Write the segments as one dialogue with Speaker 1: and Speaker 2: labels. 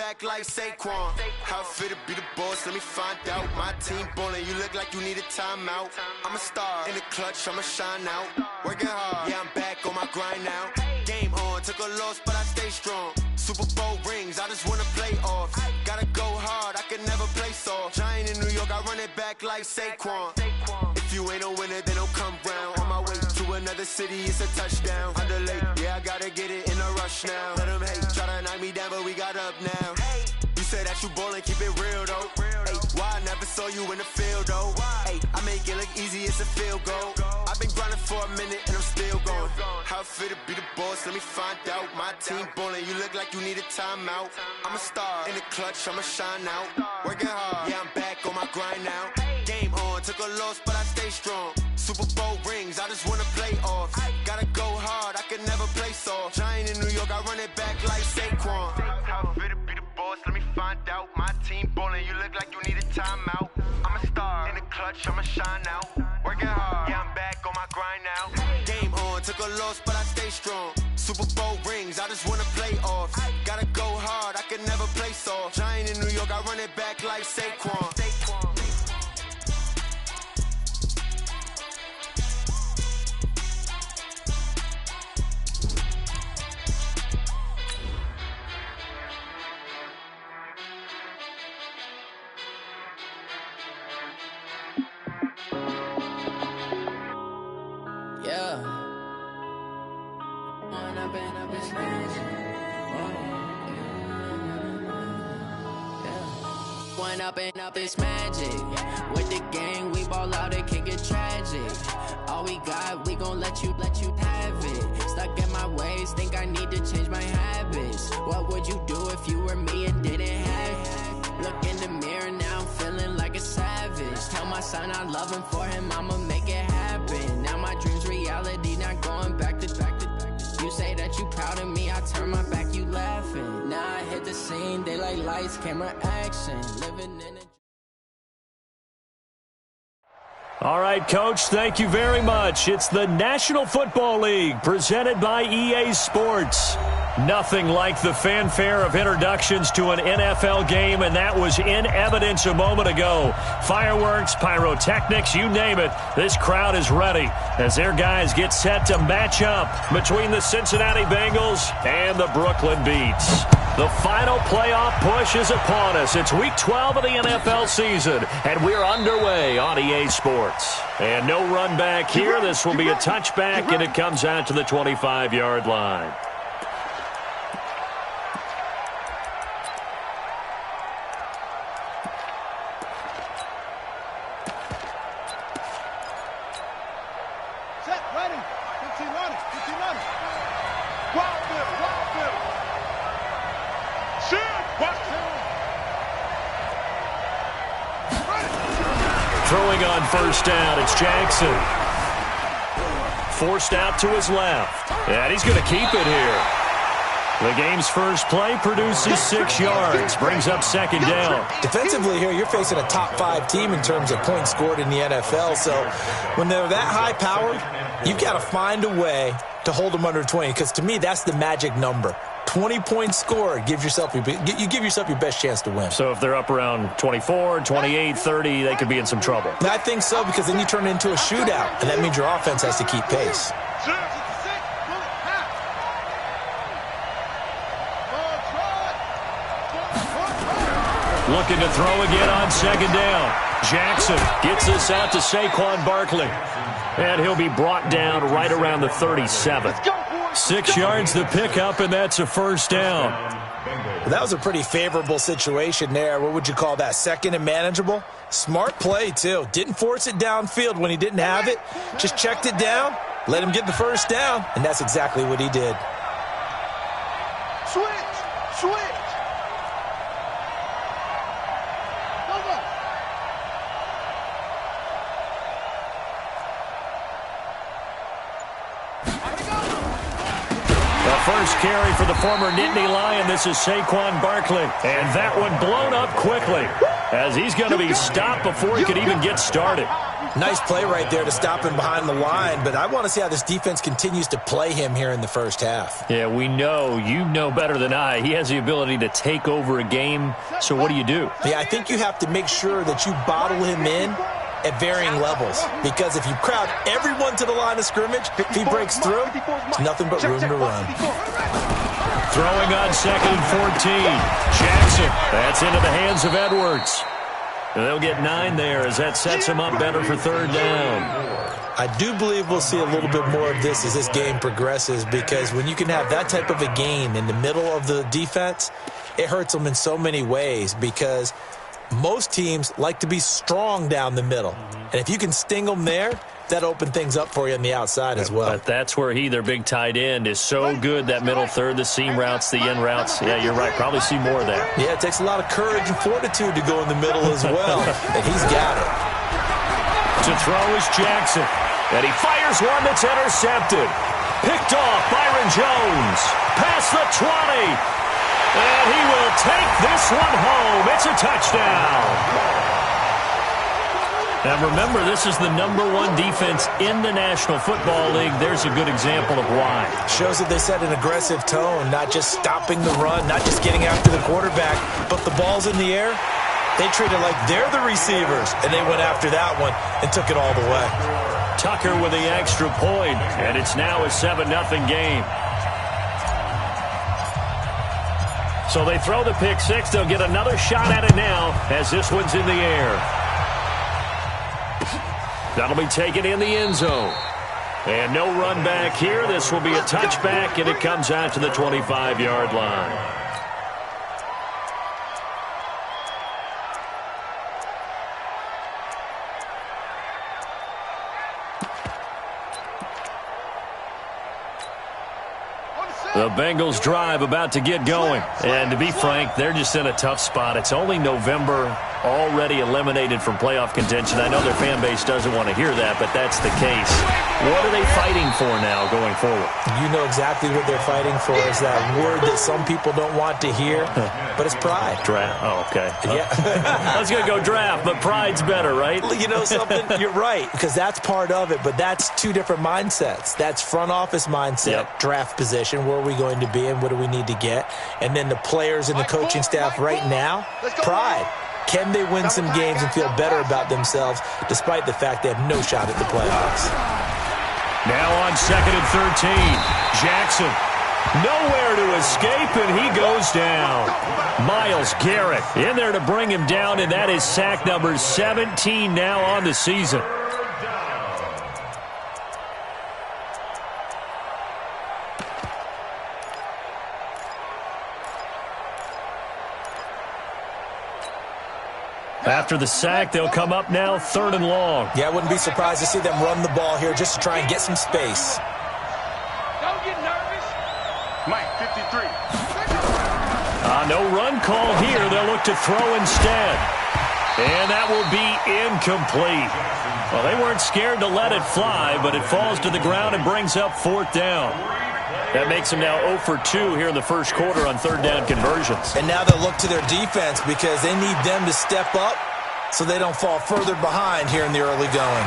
Speaker 1: back like Saquon. How fit to be the boss, let me find out. My team ballin', you look like you need a timeout. I'm a star, in the clutch, I'ma shine out. Working hard, yeah, I'm back on my grind now. Game on, took a loss, but I stay strong. Super Bowl rings, I just wanna play off. Gotta go hard, I can never play soft. Giant in New York, I run it back like Saquon. If you ain't a winner, then don't come round. On my way to another city, it's a touchdown. Underlay, yeah, I gotta get it in a rush now. Let them hate, try to knock me down, but we got up now. You said that you ballin', keep it real though. Hey, why I never saw you in the field though? Hey, I make it look easy, it's a field goal. I've been grinding for a minute and I'm still going. How fit to be the boss, let me find out. My team ballin', you look like you need a timeout. I'm a star, in the clutch, I'ma shine out. Working hard, yeah, I'm back on my grind now. Game on, took a loss, but I stay strong. Super Bowl rings, I just wanna play off. Gotta go hard, I can never play soft. Giant in New York, I run it back like Saquon. How fit to be the boss, let me find out. My team ballin', you look like you need a timeout. I'm a star, in the clutch, I'ma shine out. Working hard, yeah, I'm back on my grind now. Game on, took a loss, but I stay strong. Super Bowl rings, I just wanna play off. Gotta go hard, I can never play soft. Giant in New York, I run it back like Saquon.
Speaker 2: Up it's magic. With the gang, we ball out, it can get tragic. All we got, we gon' let you have it. Stuck in my ways, think I need to change my habits. What would you do if you were me and didn't have it? Look in the mirror, now I'm feeling like a savage. Tell my son I love him, for him I'ma make it happen. Now my dream's reality, not going back to. You say that you proud of me, I turn my back, you laughing. Now I hit the scene, they like lights, camera, action. Living in a...
Speaker 3: All right, Coach, thank you very much. It's the National Football League presented by EA Sports. Nothing like the fanfare of introductions to an NFL game, and that was in evidence a moment ago. Fireworks, pyrotechnics, you name it. This crowd is ready as their guys get set to match up between the Cincinnati Bengals and the Brooklyn Beats. The final playoff push is upon us. It's Week 12 of the NFL season, and we're underway on EA Sports. And no run back here. This will be a touchback, and it comes out to the 25-yard line. Throwing on first down, it's Jackson. Forced out to his left. And he's going to keep it here. The game's first play produces 6 yards, brings up second down.
Speaker 4: Defensively here, you're facing a top-5 team in terms of points scored in the NFL. So when they're that high-powered, you've got to find a way to hold them under 20, because to me, that's the magic number. 20 points scored, you give yourself your best chance to win.
Speaker 3: So if they're up around 24, 28, 30, they could be in some trouble.
Speaker 4: I think so, because then you turn it into a shootout, and that means your offense has to keep pace.
Speaker 3: Looking to throw again on second down. Jackson gets this out to Saquon Barkley. And he'll be brought down right around the 37. 6 yards the pickup, and that's a first down.
Speaker 4: That was a pretty favorable situation there. What would you call that? Second and manageable? Smart play, too. Didn't force it downfield when he didn't have it. Just checked it down, let him get the first down, and that's exactly what he did.
Speaker 5: Switch!
Speaker 3: First carry for the former Nittany Lion. This is Saquon Barkley. And that one blown up quickly as he's going to be stopped before he could even get started.
Speaker 4: Nice play right there to stop him behind the line, but I want to see how this defense continues to play him here in the first half.
Speaker 3: Yeah, we know. You know better than I. He has the ability to take over a game, so what do you do?
Speaker 4: Yeah, I think you have to make sure that you bottle him in at varying levels, because if you crowd everyone to the line of scrimmage, if he breaks through, it's nothing but room to run.
Speaker 3: Throwing on 2nd and 14. Jackson. That's into the hands of Edwards. They'll get 9 there as that sets him up better for 3rd down.
Speaker 4: I do believe we'll see a little bit more of this as this game progresses, because when you can have that type of a game in the middle of the defense, it hurts them in so many ways, because most teams like to be strong down the middle. And if you can sting them there, that open things up for you on the outside as well.
Speaker 3: But that's where their big tight end, is so good, that middle third, the seam routes, the in routes. Yeah, you're right. Probably see more of that.
Speaker 4: Yeah, it takes a lot of courage and fortitude to go in the middle as well, and he's got it.
Speaker 3: To throw is Jackson, and he fires one that's intercepted. Picked off Byron Jones. Past the 20. And he will take this one home. It's a touchdown. And remember, this is the #1 defense in the National Football League. There's a good example of why.
Speaker 4: Shows that they set an aggressive tone, not just stopping the run, not just getting after the quarterback, but the ball's in the air. They treat it like they're the receivers, and they went after that one and took it all the way.
Speaker 3: Tucker with the extra point, and it's now a 7-0 game. So they throw the pick six. They'll get another shot at it now as this one's in the air. That'll be taken in the end zone. And no run back here. This will be a touchback, and it comes out to the 25-yard line. The Bengals drive about to get going. And to be frank, they're just in a tough spot. It's only November, already eliminated from playoff contention. I know their fan base doesn't want to hear that, but that's the case. What are they fighting for now going forward?
Speaker 4: You know exactly what they're fighting for. Is that word that some people don't want to hear, but it's pride.
Speaker 3: Draft. Oh, okay.
Speaker 4: Yeah.
Speaker 3: I was going to go draft, but pride's better, right?
Speaker 4: You know something? You're right, because that's part of it, but that's two different mindsets. That's front office mindset, draft position, where are we going to be and what do we need to get? And then the players and the coaching staff right now, pride. Can they win some games and feel better about themselves despite the fact they have no shot at the playoffs?
Speaker 3: Now on 2nd and 13, Jackson. Nowhere to escape, and he goes down. Myles Garrett in there to bring him down, and that is sack number 17 now on the season. After the sack, they'll come up now 3rd and long.
Speaker 4: Yeah, I wouldn't be surprised to see them run the ball here just to try and get some space.
Speaker 5: Don't get nervous. Mike, 53.
Speaker 3: No run call here. They'll look to throw instead. And that will be incomplete. Well, they weren't scared to let it fly, but it falls to the ground and brings up 4th down. That makes them now 0 for 2 here in the first quarter on 3rd down conversions.
Speaker 4: And now they'll look to their defense because they need them to step up so they don't fall further behind here in the early going.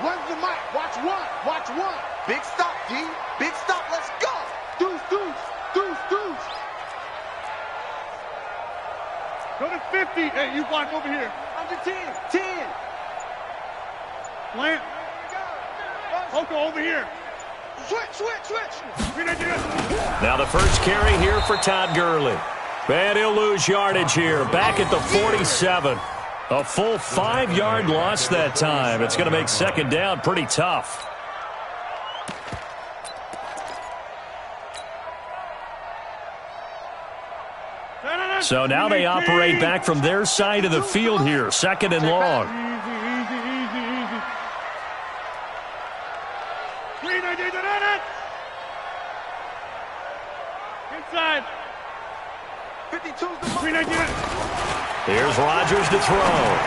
Speaker 5: Runs the mic. Watch one. Watch one. Big stop, D. Big stop. Let's go. Deuce, deuce. Deuce, deuce. Go to 50. Hey, you block over here. Under 10. 10. Plant. Oko over here. Switch.
Speaker 3: Now the first carry here for Todd Gurley. And he'll lose yardage here. Back at the 47. A full 5-yard loss that time. It's going to make 2nd down pretty tough. So now they operate back from their side of the field here, 2nd and long.
Speaker 5: Inside. 52.
Speaker 3: Here's Rodgers to throw.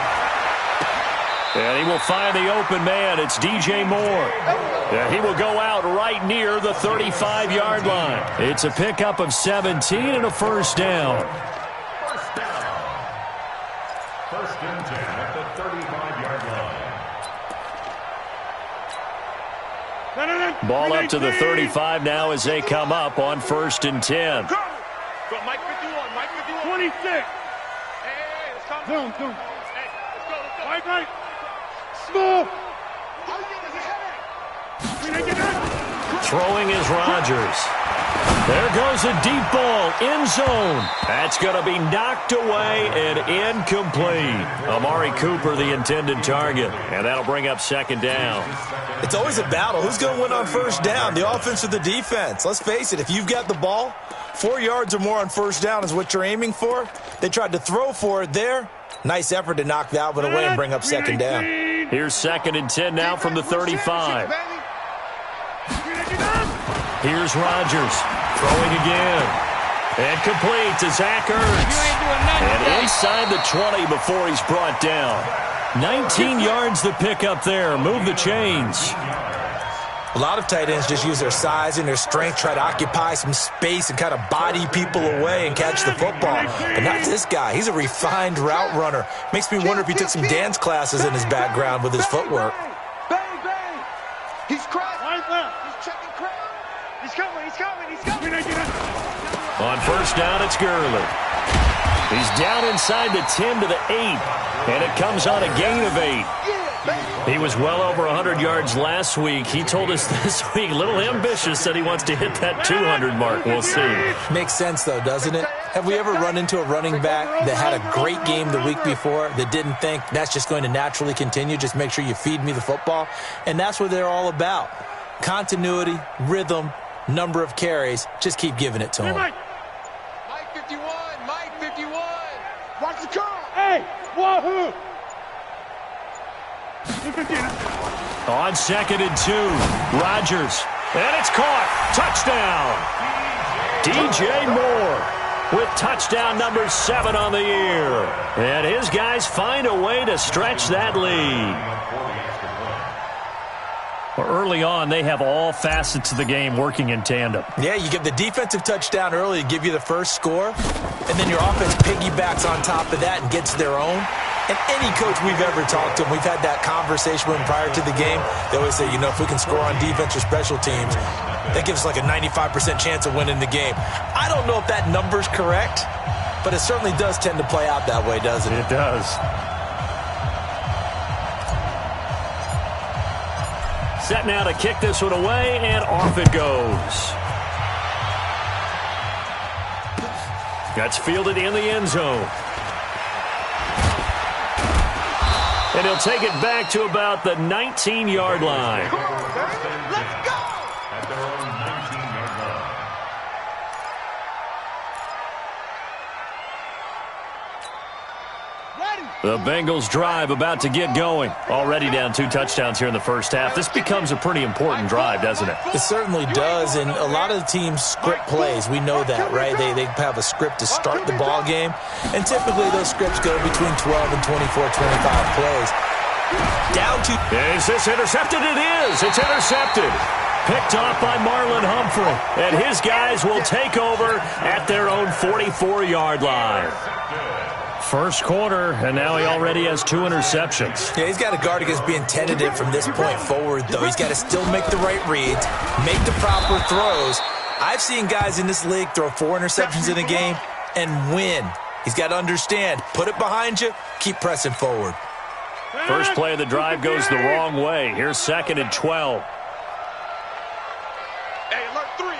Speaker 3: And he will find the open man. It's DJ Moore. And he will go out right near the 35-yard line. It's a pickup of 17 and a first down.
Speaker 6: First and 10 at the 35-yard line.
Speaker 3: Ball up to the 35 now as they come up on 1st and 10.
Speaker 5: Go, Mike 51, Mike 51. 26. Hey, let's come. Zoom. Hey, let's go. Mike. Small.
Speaker 3: Throwing is Rodgers. There goes a deep ball, end zone. That's going to be knocked away and incomplete. Amari Cooper, the intended target, and that'll bring up 2nd down.
Speaker 4: It's always a battle. Who's going to win on 1st down, the offense or the defense? Let's face it, if you've got the ball, 4 yards or more on 1st down is what you're aiming for. They tried to throw for it there. Nice effort to knock that one away and bring up 2nd down.
Speaker 3: Here's 2nd and 10 now from the 35. Here's Rodgers. Throwing again. And complete to Zach Ertz. And inside the 20 before he's brought down. 19 yards to pick up there. Move the chains.
Speaker 4: A lot of tight ends just use their size and their strength, try to occupy some space and kind of body people away and catch the football. But not this guy. He's a refined route runner. Makes me wonder if he took some dance classes in his background with his footwork.
Speaker 5: Bang, bang. He's crashing. He's checking crowd. He's coming.
Speaker 3: On 1st down, it's Gurley. He's down inside the 10 to the 8. And it comes on a gain of 8. He was well over 100 yards last week. He told us this week, a little ambitious, that he wants to hit that 200 mark. We'll see.
Speaker 4: Makes sense, though, doesn't it? Have we ever run into a running back that had a great game the week before that didn't think that's just going to naturally continue? Just make sure you feed me the football. And that's what they're all about. Continuity, rhythm, number of carries. Just keep giving it to him.
Speaker 5: Mike 51. Watch the car. Hey, wahoo.
Speaker 3: On 2nd and 2, Rodgers. And it's caught. Touchdown. DJ Moore with touchdown number 7 on the year. And his guys find a way to stretch that lead. Well, early on, they have all facets of the game working in tandem.
Speaker 4: Yeah, you get the defensive touchdown early to give you the first score, and then your offense piggybacks on top of that and gets their own. And any coach we've ever talked to, we've had that conversation with them prior to the game. They always say, if we can score on defense or special teams, that gives us like a 95% chance of winning the game. I don't know if that number's correct, but it certainly does tend to play out that way, doesn't it?
Speaker 3: It does. Set now to kick this one away, and off it goes. That's fielded in the end zone. And he'll take it back to about the 19-yard line.
Speaker 5: Let's go.
Speaker 6: At their own 19-yard line.
Speaker 3: The Bengals drive about to get going. Already down 2 touchdowns here in the first half. This becomes a pretty important drive, doesn't it?
Speaker 4: It certainly does, and a lot of the teams script plays. We know that, right? They have a script to start the ball game, and typically those scripts go between 12 and 24, 25 plays. Down to...
Speaker 3: Is this intercepted? It is. It's intercepted. Picked off by Marlon Humphrey, and his guys will take over at their own 44-yard line. First quarter, and now he already has 2 interceptions.
Speaker 4: Yeah, he's got to guard against being tentative from this point forward, though. He's got to still make the right reads, make the proper throws. I've seen guys in this league throw 4 interceptions in a game and win. He's got to understand, put it behind you, keep pressing forward.
Speaker 3: First play of the drive goes the wrong way. Here's 2nd and 12.
Speaker 5: Hey, alert 3.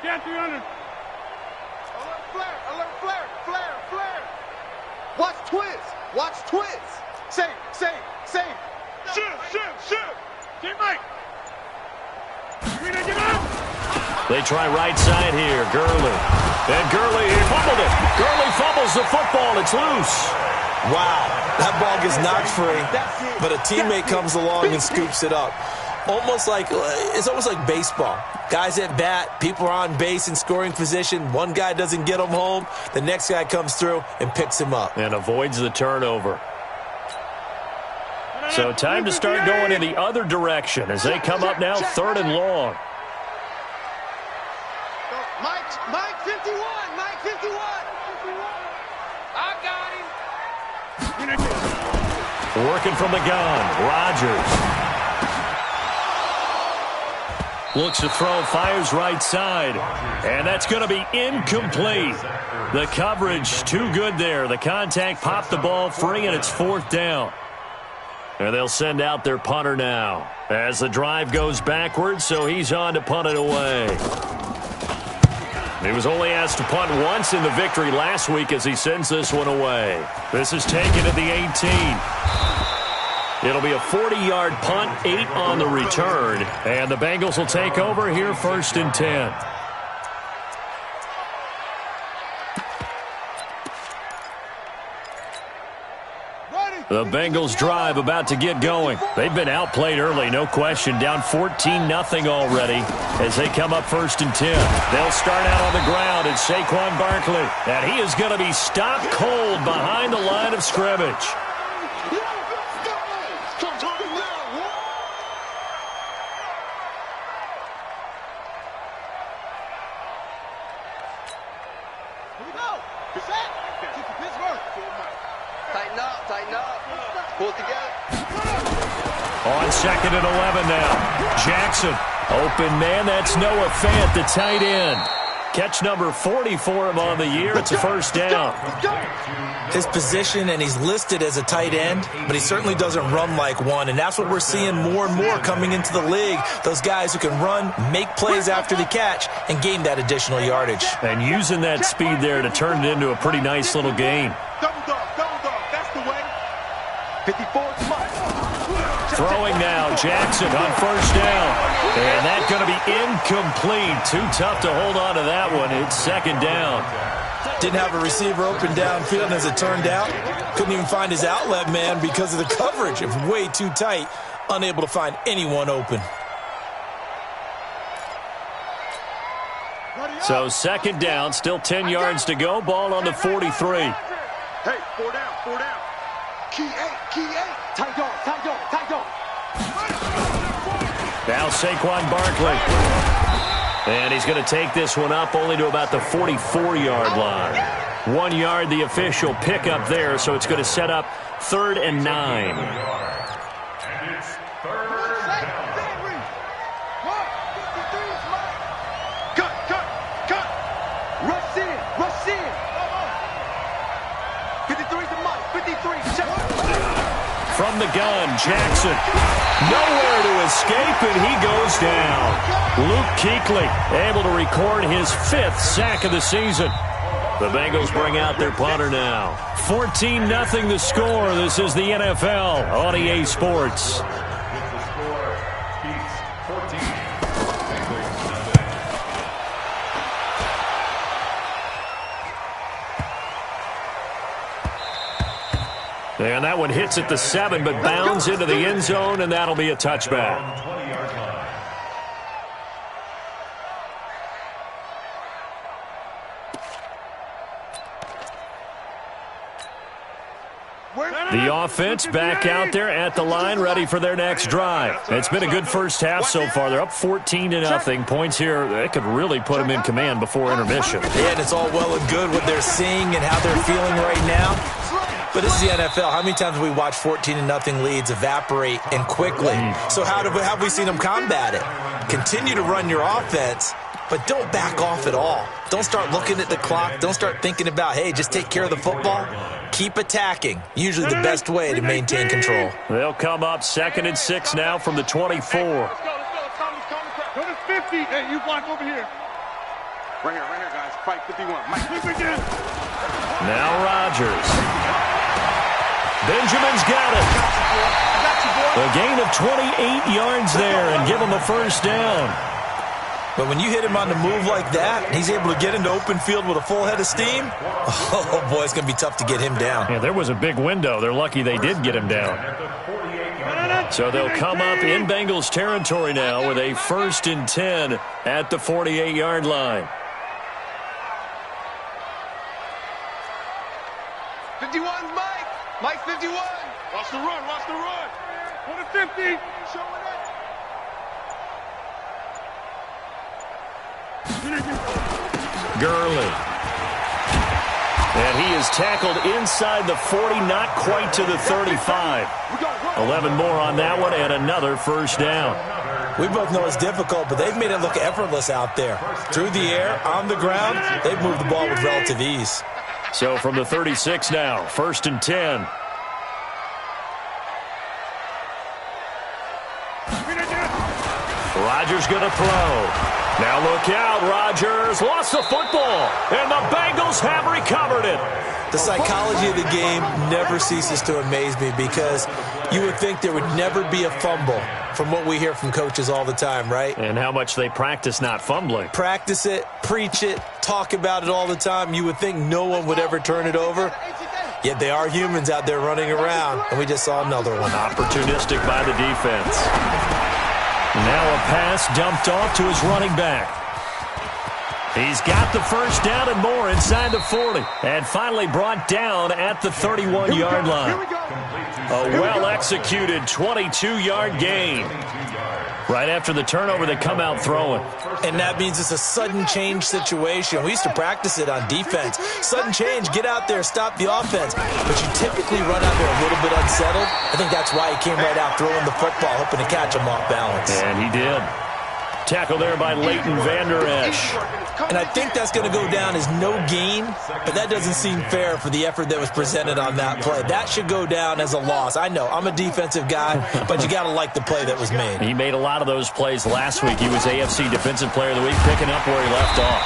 Speaker 5: Get 300. Alert flare. Watch twist. Watch twist. Save. Shoot. Teammate.
Speaker 3: They try right side here. Gurley. And Gurley, he fumbled it. Gurley fumbles the football. It's loose.
Speaker 4: Wow, that ball gets knocked free, but a teammate comes along and scoops it up. It's almost like baseball. Guys at bat, people are on base in scoring position. One guy doesn't get him home. The next guy comes through and picks him up.
Speaker 3: And avoids the turnover. So time to start going in the other direction as they come up now 3rd and long.
Speaker 5: Mike 51. I got him.
Speaker 3: Working from the gun. Rodgers. Looks to throw, fires right side. And that's going to be incomplete. The coverage too good there. The contact popped the ball free, and it's 4th down. And they'll send out their punter now as the drive goes backwards, so he's on to punt it away. He was only asked to punt once in the victory last week as he sends this one away. This is taken at the 18. It'll be a 40-yard punt, 8 on the return. And the Bengals will take over here 1st and 10. The Bengals drive about to get going. They've been outplayed early, no question. Down 14-0 already as they come up 1st and 10. They'll start out on the ground. It's Saquon Barkley. And he is going to be stopped cold behind the line of scrimmage.
Speaker 5: Tighten up. Pull it together.
Speaker 3: On 2nd and 11 now. Jackson. Open man. That's Noah Fant, the tight end. Catch number 40 for him on the year. It's a 1st down.
Speaker 4: His position, and he's listed as a tight end, but he certainly doesn't run like one, and that's what we're seeing more and more coming into the league. Those guys who can run, make plays after the catch, and gain that additional yardage.
Speaker 3: And using that speed there to turn it into a pretty nice little gain.
Speaker 5: Double dog. That's the way. 54 is much.
Speaker 3: Throwing now, Jackson on 1st down. And that's going to be incomplete. Too tough to hold on to that one. It's 2nd down.
Speaker 4: Didn't have a receiver open downfield, and as it turned out, couldn't even find his outlet man because of the coverage. It was way too tight, unable to find anyone open.
Speaker 3: So 2nd down, still 10 yards to go. Ball on the 43.
Speaker 5: Hey, 4 down. Key 8. Tight dog.
Speaker 3: Now Saquon Barkley. And he's going to take this one up only to about the 44-yard line. 1 yard, the official pickup there, so it's going to set up 3rd and 9.
Speaker 6: And it's 3rd down.
Speaker 5: Cut. Rush in. 53's the Mike. 53.
Speaker 3: From the gun, Jackson. Nowhere to escape, and he goes down. Luke Kuechly able to record his 5th sack of the season. The Bengals bring out their punter now. 14-0 the score. This is the NFL on EA Sports. And that one hits at the 7, but bounds into the end zone, and that'll be a touchback. The offense back out there at the line, ready for their next drive. It's been a good first half so far. They're up 14-0. Points here, they could really put them in command before intermission.
Speaker 4: Yeah, and it's all well and good what they're seeing and how they're feeling right now. But this is the NFL. How many times have we watched 14-0 leads evaporate and quickly? So how have we seen them combat it? Continue to run your offense, but don't back off at all. Don't start looking at the clock. Don't start thinking about, hey, just take care of the football. Keep attacking. Usually the best way to maintain control.
Speaker 3: They'll come up 2nd and 6 now from the 24.
Speaker 5: Let's go. Go to 50. Hey, you block over here. Right here, guys. Fight 51. Mike, again.
Speaker 3: Now Rodgers. Benjamin's got it. A gain of 28 yards there and give him a first down.
Speaker 4: But when you hit him on the move like that, he's able to get into open field with a full head of steam. Oh, boy, it's going to be tough to get him down.
Speaker 3: Yeah, there was a big window. They're lucky they did get him down. So they'll come up in Bengals territory now with a 1st and 10 at the 48-yard line.
Speaker 5: 51's Mike. Mike 51. Watch the run. Watch the run. Put a 50. Showing it.
Speaker 3: Gurley. And he is tackled inside the 40, not quite to the 35. 11 more on that one and another first down.
Speaker 4: We both know it's difficult, but they've made it look effortless out there. Through the air, on the ground, they've moved the ball with relative ease.
Speaker 3: So from the 36 now, 1st and 10. Rodgers going to throw. Now look out, Rodgers lost the football, and the Bengals have recovered it.
Speaker 4: The psychology of the game never ceases to amaze me because you would think there would never be a fumble from what we hear from coaches all the time, right?
Speaker 3: And how much they practice not fumbling.
Speaker 4: Practice it, preach it, talk about it all the time. You would think no one would ever turn it over. Yet they are humans out there running around, and we just saw another one.
Speaker 3: Opportunistic by the defense. Now a pass dumped off to his running back. He's got the first down and more inside the 40. And finally brought down at the 31-yard line. A well-executed 22-yard gain. Right after the turnover, they come out throwing.
Speaker 4: And that means it's a sudden change situation. We used to practice it on defense. Sudden change, get out there, stop the offense. But you typically run out there a little bit unsettled. I think that's why he came right out throwing the football, hoping to catch him off balance.
Speaker 3: And he did. Tackle there by Leighton Vander Esch.
Speaker 4: And I think that's going to go down as no gain, but that doesn't seem fair for the effort that was presented on that play. That should go down as a loss. I know, I'm a defensive guy, but you got to like the play that was made.
Speaker 3: He made a lot of those plays last week. He was AFC Defensive Player of the Week, picking up where he left off.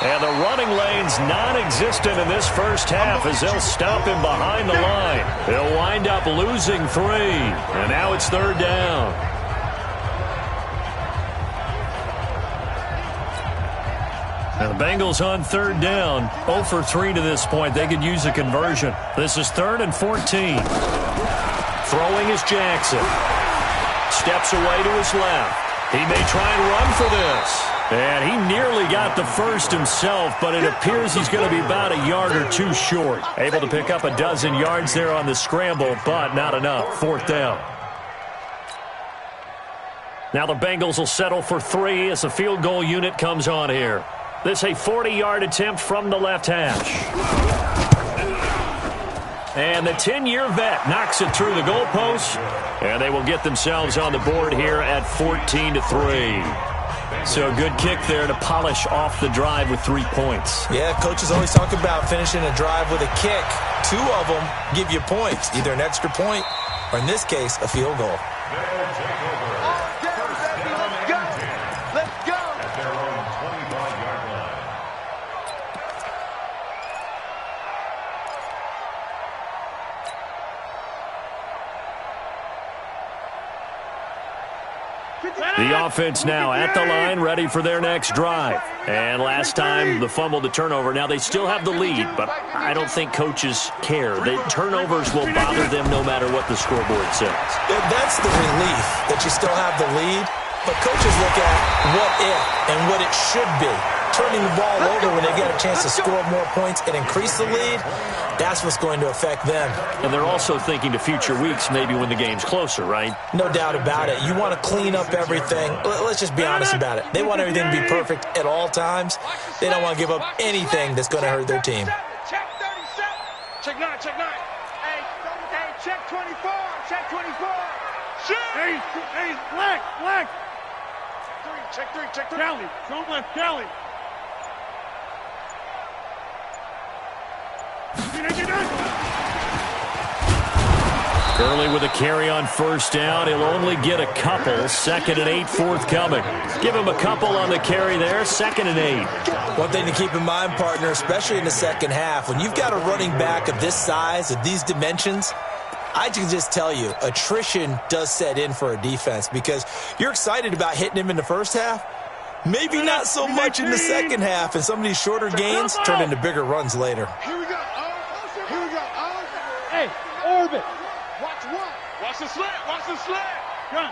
Speaker 3: And the running lane's non-existent in this first half as they'll stop him behind the line. He'll wind up losing 3, and now it's 3rd down. Now the Bengals on 3rd down, 0 for 3 to this point. They could use a conversion. This is 3rd and 14. Throwing is Jackson. Steps away to his left. He may try and run for this. And he nearly got the first himself, but it appears he's going to be about a yard or 2 short. Able to pick up a dozen yards there on the scramble, but not enough. 4th down. Now the Bengals will settle for 3 as the field goal unit comes on here. This a 40-yard attempt from the left hash. And the 10-year vet knocks it through the goalpost, and they will get themselves on the board here at 14-3. So a good kick there to polish off the drive with 3 points.
Speaker 4: Yeah, coaches always talk about finishing a drive with a kick. 2 of them give you points, either an extra point or, in this case, a field goal.
Speaker 3: The offense now at the line, ready for their next drive. And last time, the fumble, the turnover. Now, they still have the lead, but I don't think coaches care. The turnovers will bother them no matter what the scoreboard says.
Speaker 4: That's the relief, that you still have the lead. But coaches look at what if and what it should be. Turning the ball over when they get a chance to score more points and increase the lead, that's what's going to affect them.
Speaker 3: And they're also thinking to future weeks, maybe when the game's closer, right?
Speaker 4: No doubt about it. You want to clean up everything. Let's just be honest about it. They want everything to be perfect at all times. They don't want to give up anything that's going to hurt their team.
Speaker 5: Check 37. Check 9, check 9. Hey, check 24, check 24. Shit. Hey, black. 3, check 3. Kelly, don't let Kelly.
Speaker 3: Gurley with a carry on first down. He'll only get a couple. 2nd and 8 forthcoming. Give him a couple on the carry there. 2nd and 8.
Speaker 4: One thing to keep in mind, partner, especially in the second half, when you've got a running back of this size, of these dimensions, I can just tell you, attrition does set in for a defense because you're excited about hitting him in the first half. Maybe not so much in the second half, and some of these shorter gains turn into bigger runs later.
Speaker 5: Here we go. Here we go. Hey, orbit. Watch one. Watch the slant. Watch the slant. Gun.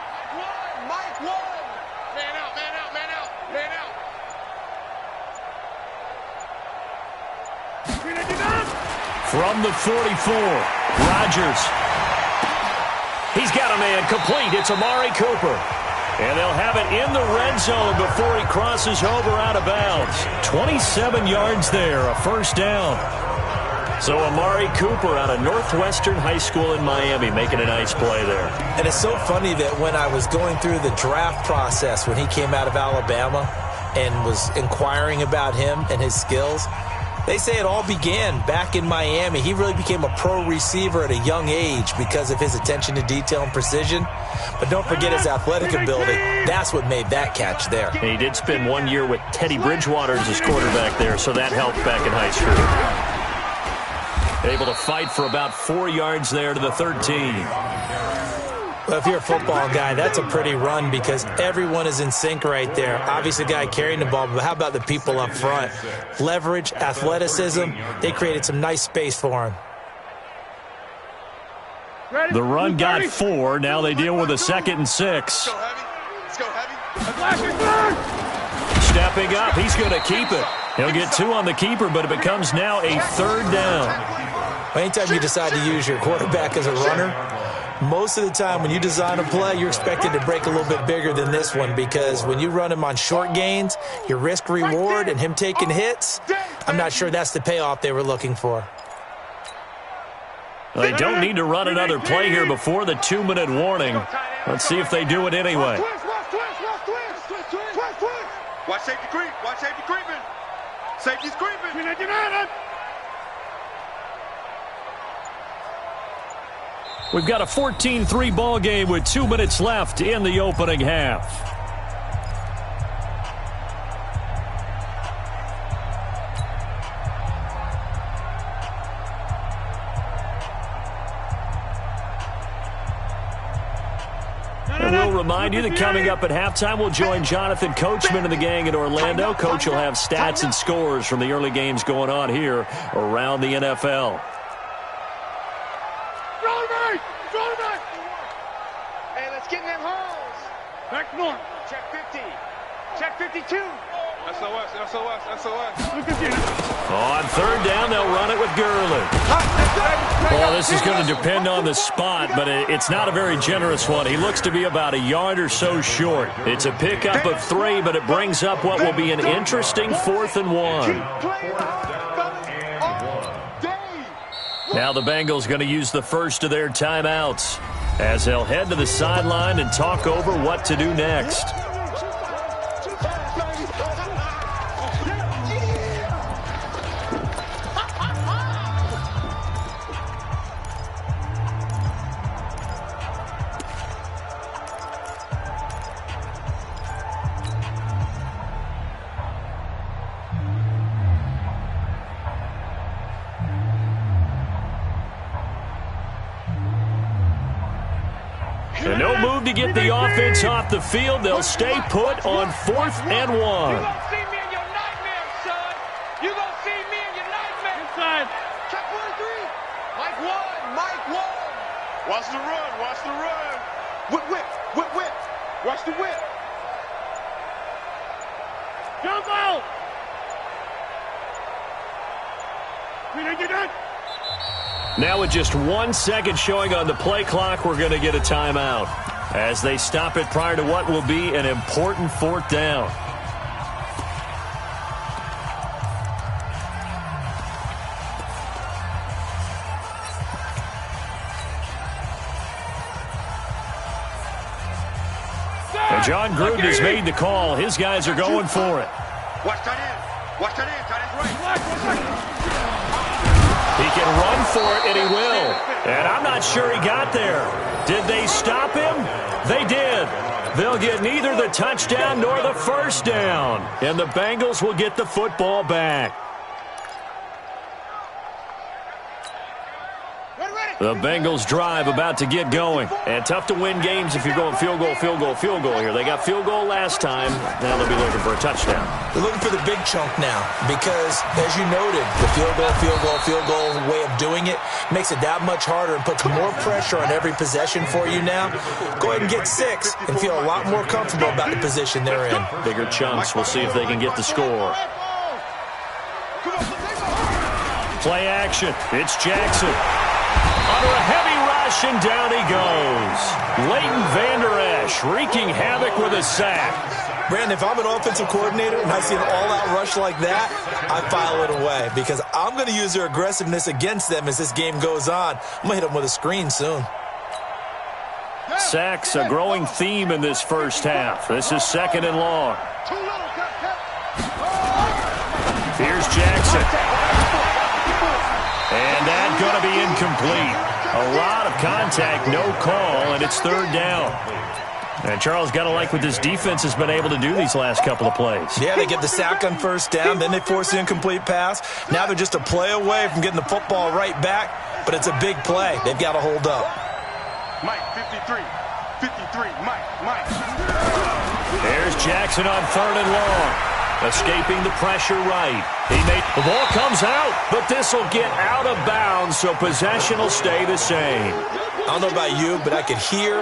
Speaker 5: Mike one. Man out, man out, man out, man out.
Speaker 3: From the 44, Rodgers. He's got a man complete. It's Amari Cooper. And they'll have it in the red zone before he crosses over out of bounds. 27 yards there, a first down. So Amari Cooper out of Northwestern High School in Miami making a nice play there.
Speaker 4: And it's so funny that when I was going through the draft process when he came out of Alabama and was inquiring about him and his skills, they say it all began back in Miami. He really became a pro receiver at a young age because of his attention to detail and precision. But don't forget his athletic ability. That's what made that catch there.
Speaker 3: And he did spend 1 year with Teddy Bridgewater as his quarterback there, so that helped back in high school. Able to fight for about 4 yards there to the 13.
Speaker 4: Well, if you're a football guy, that's a pretty run because everyone is in sync right there. Obviously, the guy carrying the ball, but how about the people up front? Leverage, athleticism, they created some nice space for him.
Speaker 3: The run got 4. Now they deal with a 2nd and 6.
Speaker 5: Let's go heavy.
Speaker 3: Stepping up, he's going to keep it. He'll get 2 on the keeper, but it becomes now a 3rd down.
Speaker 4: Anytime you decide to use your quarterback as a runner, most of the time when you design a play, you're expected to break a little bit bigger than this one because when you run him on short gains, your risk-reward and him taking hits, I'm not sure that's the payoff they were looking for.
Speaker 3: They don't need to run another play here before the 2-minute warning. Let's see if they do it anyway.
Speaker 5: Watch safety creep. Watch safety creeping. Safety's creeping.
Speaker 3: We've got a 14-3 ball game with 2 minutes left in the opening half. And we'll remind you that coming up at halftime, we'll join Jonathan Coachman and the gang in Orlando. Coach will have stats and scores from the early games going on here around the NFL.
Speaker 5: Hey, let's get in them holes. Back north. Check 50. Check 52. SOS, SOS, SOS. Look at you.
Speaker 3: On 3rd down, they'll run it with Gurley. Well, this is going to depend on the spot, but it's not a very generous one. He looks to be about a yard or so short. It's a pickup of 3, but it brings up what will be an interesting 4th and 1. Now the Bengals going to use the first of their timeouts as they'll head to the sideline and talk over what to do next. And no move to get the offense off the field. They'll stay put on 4th and 1.
Speaker 5: You gonna see me in your nightmares, son. You gonna see me in your nightmares. Inside. Check 1-3. Mike 1. Mike 1. Watch the run. Watch the run. Whip, whip. Whip, whip. Watch the whip. Jump out. We didn't get that.
Speaker 3: Now with just 1 second showing on the play clock, we're going to get a timeout as they stop it prior to what will be an important 4th down. And John Gruden has made the call. His guys are going for it.
Speaker 5: Watch tight end. Watch tight end. Tight end's right.
Speaker 3: He can run for it, and he will. And I'm not sure he got there. Did they stop him? They did. They'll get neither the touchdown nor the first down. And the Bengals will get the football back. The Bengals drive about to get going. And tough to win games if you're going field goal, field goal, field goal here. They got field goal last time. Now they'll be looking for a touchdown.
Speaker 4: They're looking for the big chunk now because, as you noted, the field goal way of doing it makes it that much harder and puts more pressure on every possession for you now. Go ahead and get 6 and feel a lot more comfortable about the position they're in.
Speaker 3: Bigger chunks. We'll see if they can get the score. Play action. It's Jackson. Under a heavy rush, and down he goes. Leighton Vander Esch wreaking havoc with a sack.
Speaker 4: Brandon, if I'm an offensive coordinator and I see an all-out rush like that, I file it away because I'm going to use their aggressiveness against them as this game goes on. I'm going to hit them with a screen soon.
Speaker 3: Sacks, a growing theme in this first half. This is 2nd and long. Here's Jackson. And that's going to be incomplete. A lot of contact, no call, and it's 3rd down. And Charles, got to like what this defense has been able to do these last couple of plays.
Speaker 4: Yeah, they get the sack on 1st down, then they force the incomplete pass. Now they're just a play away from getting the football right back, but it's a big play. They've got to hold up.
Speaker 5: Mike, 53, Mike.
Speaker 3: There's Jackson on 3rd and long. Escaping the pressure right. The ball comes out, but this will get out of bounds, so possession will stay the same.
Speaker 4: I don't know about you, but I could hear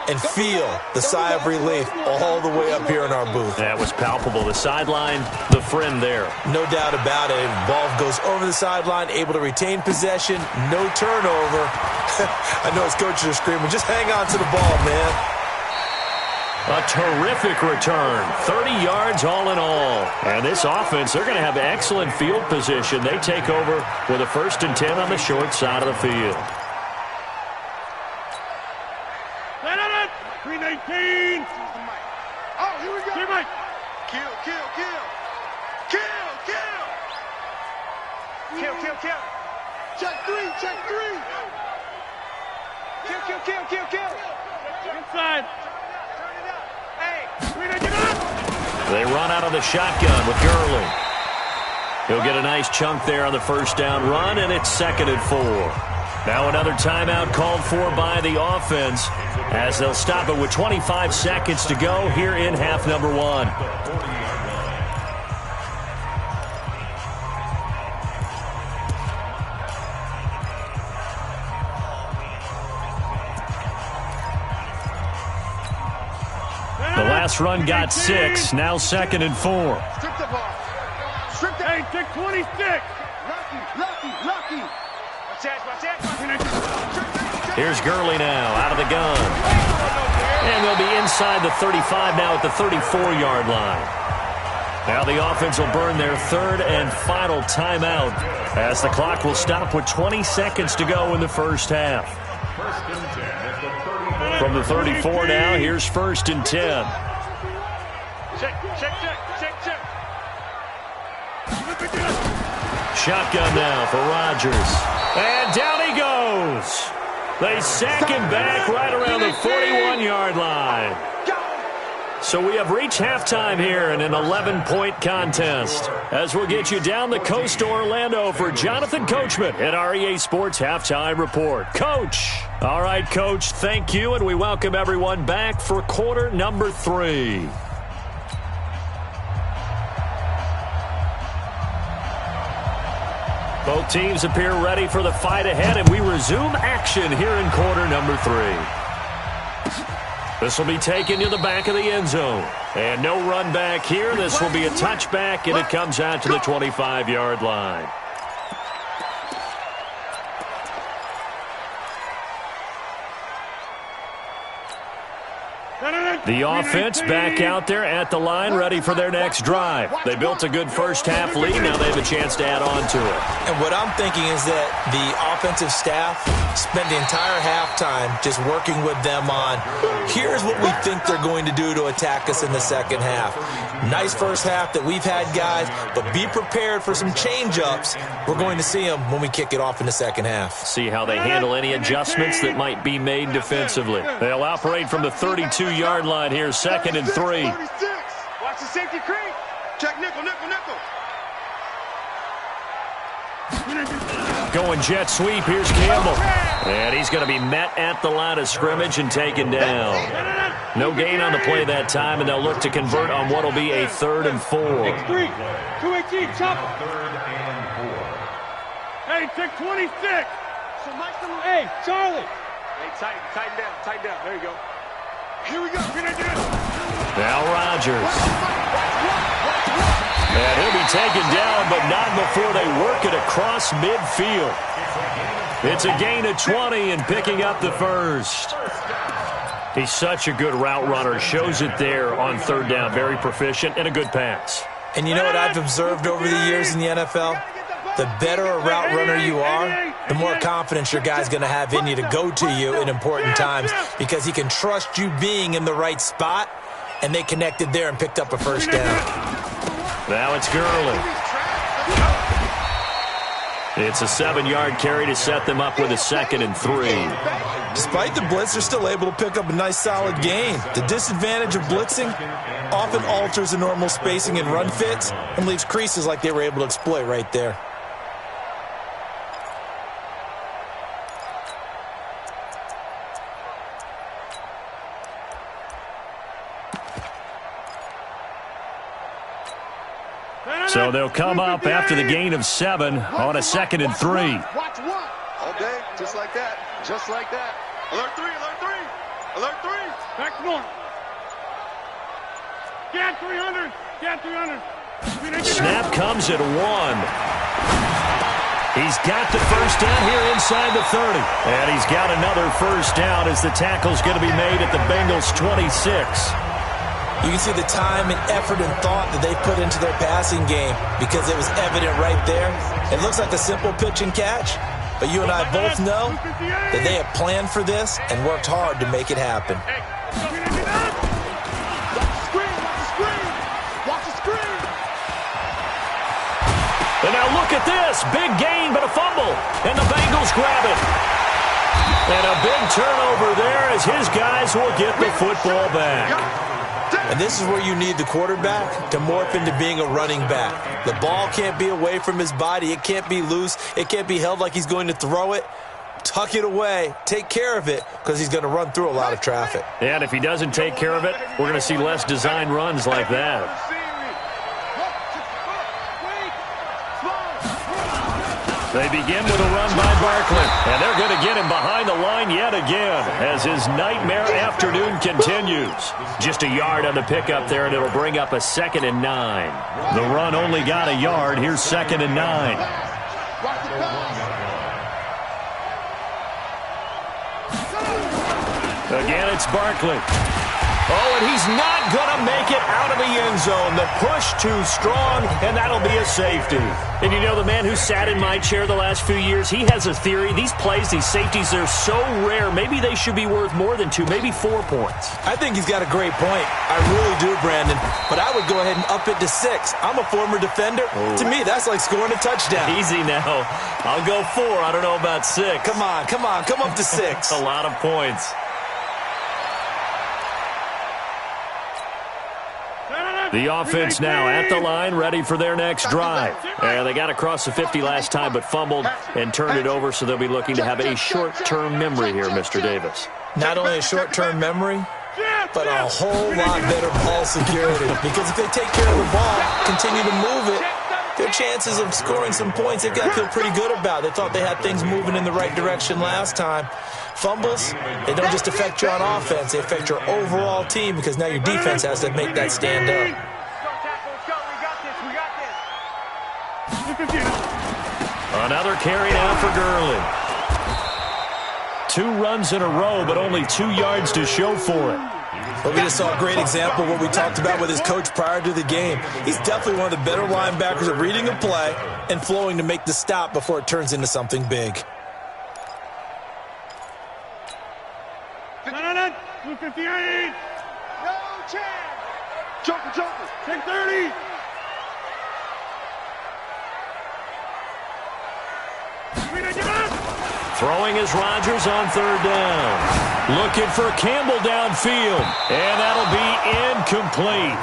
Speaker 4: and feel the sigh of relief all the way up here in our booth.
Speaker 3: That was palpable. The sideline, the friend there.
Speaker 4: No doubt about it. Ball goes over the sideline, able to retain possession, no turnover. I know his coaches are screaming, just hang on to the ball, man.
Speaker 3: A terrific return. 30 yards all in all. And this offense, they're going to have excellent field position. They take over with a 1st and 10 on the short side of the field.
Speaker 5: 319. Oh, here we go. Here, Mike. Kill. Check 3. Kill. Inside.
Speaker 3: They run out of the shotgun with Gurley. He'll get a nice chunk there on the 1st down run, and it's 2nd and 4. Now another timeout called for by the offense as they'll stop it with 25 seconds to go here in half number 1. The last run got 6, now 2nd and 4.
Speaker 5: Strip the ball. Hey, take 26. Lucky. Watch that.
Speaker 3: Here's Gurley now, out of the gun. And they'll be inside the 35 now at the 34-yard line. Now the offense will burn their 3rd and final timeout as the clock will stop with 20 seconds to go in the first half. From the 34 now, here's 1st and 10.
Speaker 5: Check.
Speaker 3: Shotgun now for Rodgers. And down he goes. They sack him back right around the 41-yard line. So we have reached halftime here in an 11-point contest. As we'll get you down the coast to Orlando for Jonathan Coachman at our EA Sports Halftime Report. Coach. All right, Coach, thank you, and we welcome everyone back for quarter number 3. Both teams appear ready for the fight ahead, and we resume action here in quarter number 3. This will be taken to the back of the end zone. And no run back here. This will be a touchback, and it comes out to the 25-yard line. The offense back out there at the line, ready for their next drive. They built a good first-half lead. Now they have a chance to add on to it.
Speaker 4: And what I'm thinking is that the offensive staff spent the entire halftime just working with them on, here's what we think they're going to do to attack us in the second half. Nice first half that we've had, guys, but be prepared for some change-ups. We're going to see them when we kick it off in the second half.
Speaker 3: See how they handle any adjustments that might be made defensively. They'll operate from the 32-yard line here, 2nd and 3.
Speaker 5: Watch the safety creep. Check nickel.
Speaker 3: Going jet sweep. Here's Campbell. And he's going to be met at the line of scrimmage and taken down. No gain on the play that time, and they'll look to convert on what will be a 3rd and 4.
Speaker 5: 218, chop. Hey, check 26. Hey, Charlie. Hey, tighten down. There you go. Here we go.
Speaker 3: Now Rodgers. And he'll be taken down, but not before they work it across midfield. It's a gain of 20 and picking up the first. He's such a good route runner. Shows it there on 3rd down. Very proficient and a good pass.
Speaker 4: And you know what I've observed over the years in the NFL? The better a route runner you are, the more confidence your guy's going to have in you to go to you in important times because he can trust you being in the right spot, and they connected there and picked up a first down.
Speaker 3: Now it's Gurley. It's a 7-yard carry to set them up with a 2nd and 3.
Speaker 4: Despite the blitz, they're still able to pick up a nice solid gain. The disadvantage of blitzing often alters the normal spacing and run fits and leaves creases like they were able to exploit right there.
Speaker 3: So they'll come up after the gain of 7 on a 2nd and 3.
Speaker 5: Watch one.
Speaker 7: All day, just like that. Just like that. Alert 3, alert 3. Alert 3.
Speaker 5: Back to normal. Get 300. Get 300.
Speaker 3: Snap comes at 1. He's got the first down here inside the 30. And he's got another first down as the tackle's going to be made at the Bengals' 26.
Speaker 4: You can see the time and effort and thought that they put into their passing game because it was evident right there. It looks like a simple pitch and catch, but you and I both know that they have planned for this and worked hard to make it happen.
Speaker 3: And now look at this. Big gain, but a fumble. And the Bengals grab it. And a big turnover there as his guys will get the football back.
Speaker 4: And this is where you need the quarterback to morph into being a running back. The ball can't be away from his body. It can't be loose. It can't be held like he's going to throw it. Tuck it away. Take care of it because he's going to run through a lot of traffic.
Speaker 3: And if he doesn't take care of it, we're going to see less design runs like that. They begin with a run by Barkley. And they're going to get him behind the line yet again as his nightmare afternoon continues. Just a yard on the pickup there, and it'll bring up a 2nd and 9. The run only got a yard. Here's 2nd and 9. Again, it's Barkley. Oh, and he's not going to make it out of the end zone. The push too strong, and that'll be a safety. And you know, the man who sat in my chair the last few years, he has a theory. These plays, these safeties, they're so rare. Maybe they should be worth more than 2, maybe 4 points.
Speaker 4: I think he's got a great point. I really do, Brandon. But I would go ahead and up it to 6. I'm a former defender. Ooh. To me, that's like scoring a touchdown.
Speaker 3: Easy now. I'll go 4. I don't know about 6.
Speaker 4: Come on. Come up to 6.
Speaker 3: A lot of points. The offense now at the line, ready for their next drive. And they got across the 50 last time, but fumbled and turned it over, so they'll be looking to have a short-term memory here, Mr. Davis.
Speaker 4: Not only a short-term memory, but a whole lot better ball security. Because if they take care of the ball, continue to move it, their chances of scoring some points, they've got to feel pretty good about. They thought they had things moving in the right direction last time. Fumbles, they don't just affect you on offense, they affect your overall team because now your defense has to make that stand up.
Speaker 3: Another carry now for Gurley. 2 runs in a row, but only 2 yards to show for it.
Speaker 4: Well, we just saw a great example of what we talked about with his coach prior to the game. He's definitely one of the better linebackers at reading a play and flowing to make the stop before it turns into something big.
Speaker 5: 258. No chance. Joker. 630.
Speaker 3: Throwing is Rodgers on 3rd down. Looking for Campbell downfield. And that'll be incomplete.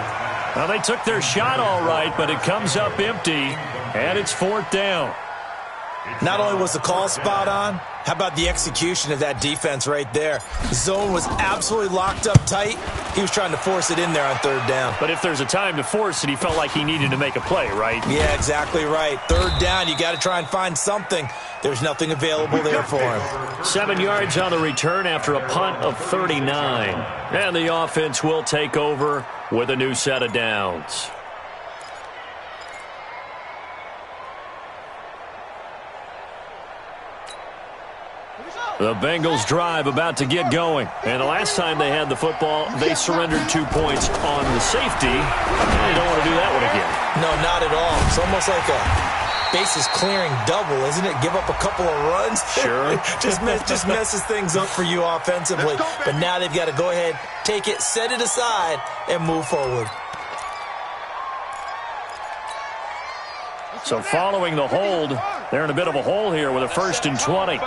Speaker 3: Well, they took their shot all right, but it comes up empty. And it's 4th down.
Speaker 4: Not only was the call spot on, how about the execution of that defense right there? The zone was absolutely locked up tight. He was trying to force it in there on third down.
Speaker 3: But if there's a time to force it, he felt like he needed to make a play, right?
Speaker 4: Yeah, exactly right. Third down, you got to try and find something. There's nothing available there for him.
Speaker 3: 7 yards on the return after a punt of 39. And the offense will take over with a new set of downs. The Bengals drive about to get going. And the last time they had the football, they surrendered 2 points on the safety. They don't want to do that one again.
Speaker 4: No, not at all. It's almost like a bases clearing double, isn't it? Give up a couple of runs.
Speaker 3: Sure.
Speaker 4: just messes things up for you offensively. But now they've got to go ahead, take it, set it aside, and move forward.
Speaker 3: So following the hold, they're in a bit of a hole here with a 1st and 20.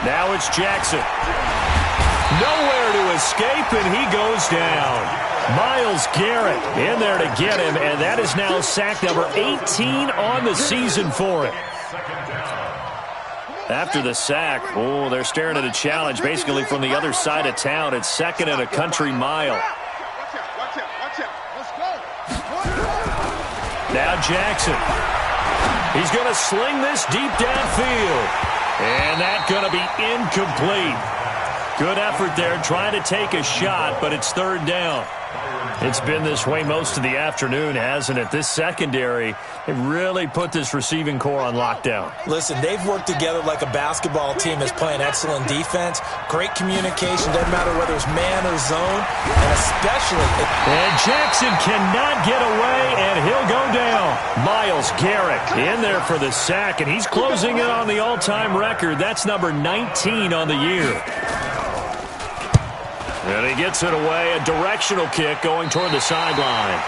Speaker 3: Now it's Jackson. Nowhere to escape, and he goes down. Myles Garrett in there to get him, and that is now sack number 18 on the season for him. After the sack, they're staring at a challenge basically from the other side of town. It's 2nd and a country mile. Now Jackson. He's going to sling this deep downfield. And that's going to be incomplete. Good effort there trying to take a shot, but it's 3rd down. It's been this way most of the afternoon, hasn't it? This secondary, they really put this receiving core on lockdown.
Speaker 4: Listen, they've worked together like a basketball team that's playing excellent defense. Great communication, doesn't matter whether it's man or zone, and especially...
Speaker 3: And Jackson cannot get away, and he'll go down. Myles Garrett in there for the sack, and he's closing in on the all-time record. That's number 19 on the year. And he gets it away, a directional kick going toward the sideline.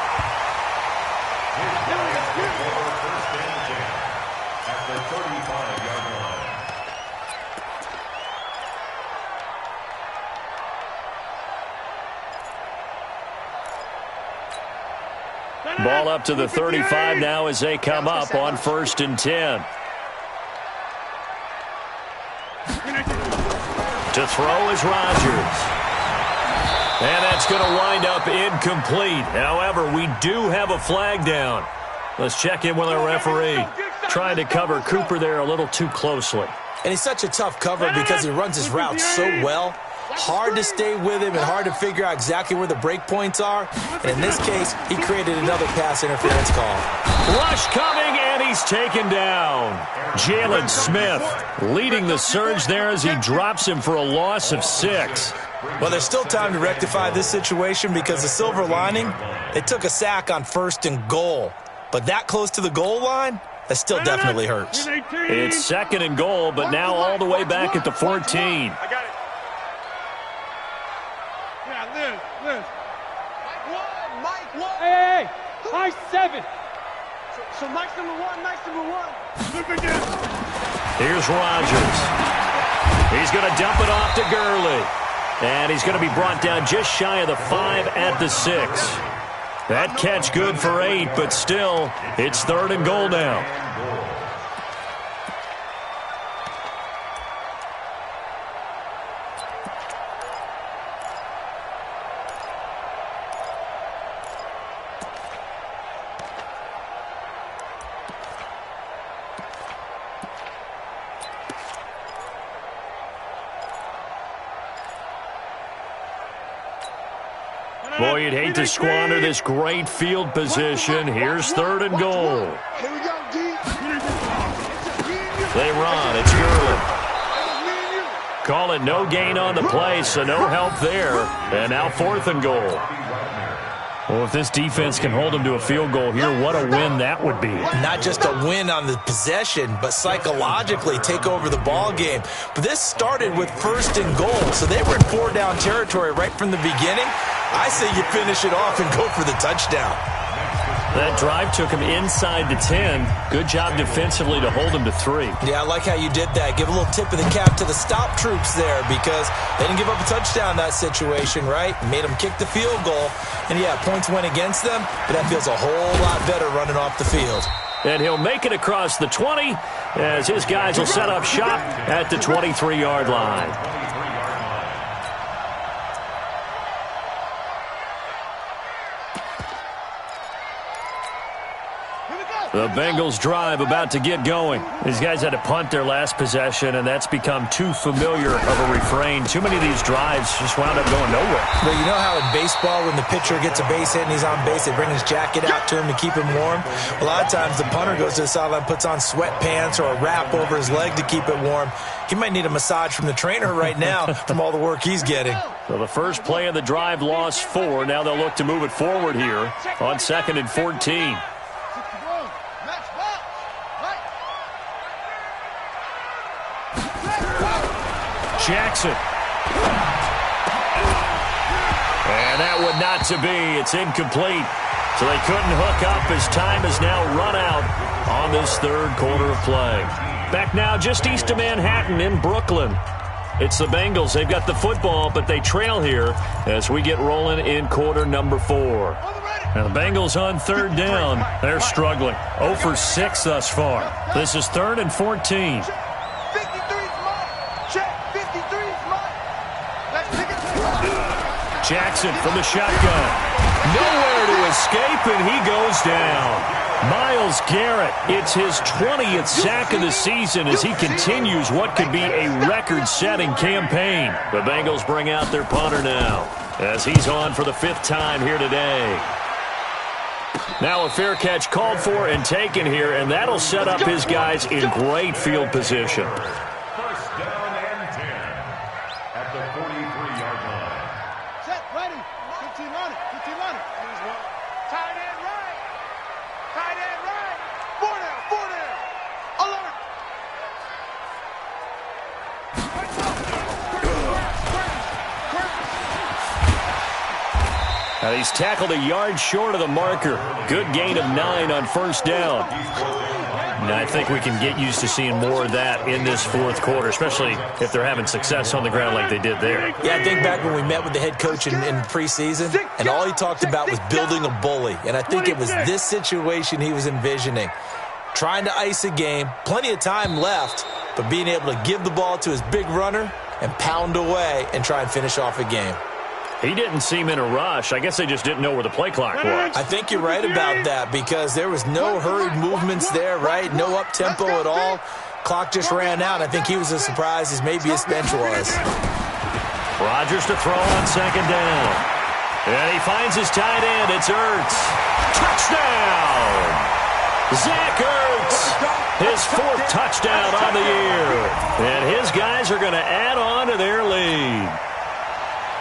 Speaker 3: Ball up to the 35 now as they come up on 1st and 10. To throw is Rodgers. And that's going to wind up incomplete. However, we do have a flag down. Let's check in with our referee. Trying to cover Cooper there a little too closely.
Speaker 4: And he's such a tough cover because he runs his route so well. Hard to stay with him and hard to figure out exactly where the break points are. And in this case, he created another pass interference call.
Speaker 3: Rush coming, and he's taken down. Jalen Smith leading the surge there as he drops him for a loss of 6.
Speaker 4: Well, there's still time to rectify this situation because the silver lining, they took a sack on 1st and goal. But that close to the goal line, that still definitely hurts.
Speaker 3: It's 2nd and goal, but now all the way back at the 14.
Speaker 5: I got it. Yeah, Liz. Mike 1. Hey. Mike 7. So Mike's number 1, Look again.
Speaker 3: Here's Rodgers. He's going to dump it off to Gurley. And he's going to be brought down just shy of the 5 at the 6. That catch good for 8, but still, it's 3rd and goal now. Boy, you'd hate to squander this great field position. Here's 3rd and goal.
Speaker 5: Here we go, D.
Speaker 3: They run. It's Gurley. Call it no gain on the play, so no help there. And now 4th and goal. Well, if this defense can hold them to a field goal here, what a win that would be.
Speaker 4: Not just a win on the possession, but psychologically take over the ball game. But this started with 1st and goal, so they were in 4-down territory right from the beginning. I say you finish it off and go for the touchdown.
Speaker 3: That drive took him inside the 10. Good job defensively to hold him to 3.
Speaker 4: Yeah, I like how you did that. Give a little tip of the cap to the stop troops there because they didn't give up a touchdown in that situation, right? Made them kick the field goal. And, yeah, points went against them, but that feels a whole lot better running off the field.
Speaker 3: and he'll make it across the 20 as his guys will set up shop at the 23-yard line. The Bengals drive about to get going. These guys had to punt their last possession, and that's become too familiar of a refrain. Too many of these drives just wound up going nowhere.
Speaker 4: But you know how in baseball, when the pitcher gets a base hit and he's on base, they bring his jacket out to him to keep him warm? A lot of times the punter goes to the sideline, puts on sweatpants or a wrap over his leg to keep it warm. He might need a massage from the trainer right now from all the work he's getting.
Speaker 3: So the first play of the drive lost 4. Now they'll look to move it forward here on 2nd and 14. Jackson. And that would not to be. It's incomplete. So they couldn't hook up as time has now run out on this third quarter of play. Back now just east of Manhattan in Brooklyn. It's the Bengals. They've got the football, but they trail here as we get rolling in quarter number 4. Now the Bengals on third down. They're struggling. 0 for 6 thus far. This is 3rd and 14. Jackson from the shotgun. Nowhere to escape, and he goes down. Myles Garrett, it's his 20th sack of the season as he continues what could be a record-setting campaign. The Bengals bring out their punter now as he's on for the 5th time here today. Now a fair catch called for and taken here, and that'll set up his guys in great field position.
Speaker 6: First down and 10 at the 43-yard line.
Speaker 5: Set, ready. 15 on it. 15 on it. Tight end right. Tight end right. 4 down. 4 down. Alert.
Speaker 3: Now he's tackled a yard short of the marker. Good gain of 9 on first down. And I think we can get used to seeing more of that in this fourth quarter, especially if they're having success on the ground like they did there.
Speaker 4: Yeah, I think back when we met with the head coach in preseason, and all he talked about was building a bully. And I think it was this situation he was envisioning. Trying to ice a game, plenty of time left, but being able to give the ball to his big runner and pound away and try and finish off a game.
Speaker 3: He didn't seem in a rush. I guess they just didn't know where the play clock was.
Speaker 4: I think you're right about that because there was no hurried movements there, right? No up-tempo at all. Clock just ran out. I think he was as surprised as maybe his bench was.
Speaker 3: Rodgers to throw on second down. And he finds his tight end. It's Ertz. Touchdown! Zach Ertz, his 4th touchdown on the year. And his guys are going to add on to their lead.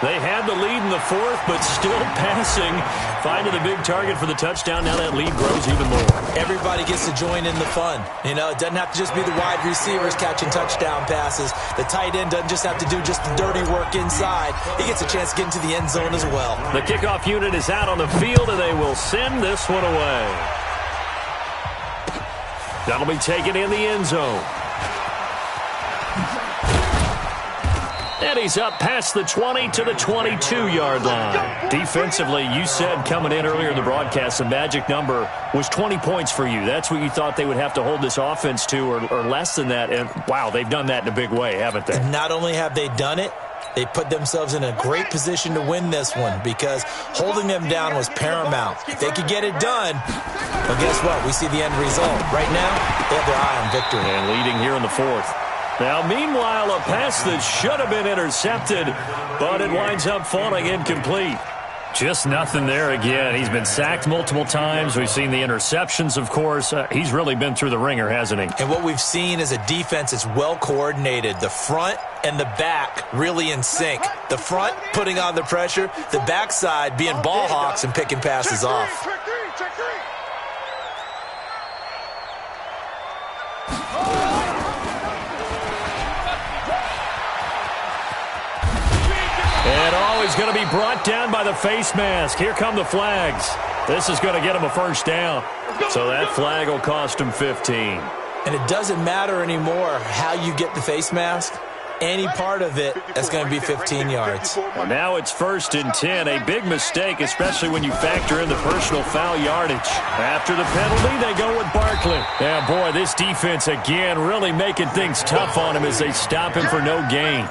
Speaker 3: They had the lead in the 4th, but still passing. Finding the big target for the touchdown. Now that lead grows even more.
Speaker 4: Everybody gets to join in the fun. You know, it doesn't have to just be the wide receivers catching touchdown passes. The tight end doesn't just have to do just the dirty work inside. He gets a chance to get into the end zone as well.
Speaker 3: The kickoff unit is out on the field, and they will send this one away. That'll be taken in the end zone. And he's up past the 20 to the 22-yard line. Defensively, you said coming in earlier in the broadcast, the magic number was 20 points for you. That's what you thought they would have to hold this offense to or less than that. And, wow, they've done that in a big way, haven't they?
Speaker 4: And not only have they done it, they put themselves in a great position to win this one because holding them down was paramount. If they could get it done, well, guess what? We see the end result. Right now, they have their eye on victory.
Speaker 3: And leading here in the 4th. Now, meanwhile, a pass that should have been intercepted, but it winds up falling incomplete. Just nothing there again. He's been sacked multiple times. We've seen the interceptions, of course. He's really been through the ringer, hasn't he?
Speaker 4: And what we've seen is a defense that's well coordinated. The front and the back really in sync. The front putting on the pressure. The backside being ball hawks and picking passes off.
Speaker 3: And always going to be brought down by the face mask. Here come the flags. This is going to get him a first down. So that flag will cost him 15.
Speaker 4: And it doesn't matter anymore how you get the face mask. any part of it, that's going to be 15 yards.
Speaker 3: Well, now it's 1st and 10. A big mistake, especially when you factor in the personal foul yardage. After the penalty, they go with Barkley. Yeah, boy, this defense again really making things tough on him as they stop him for no gain.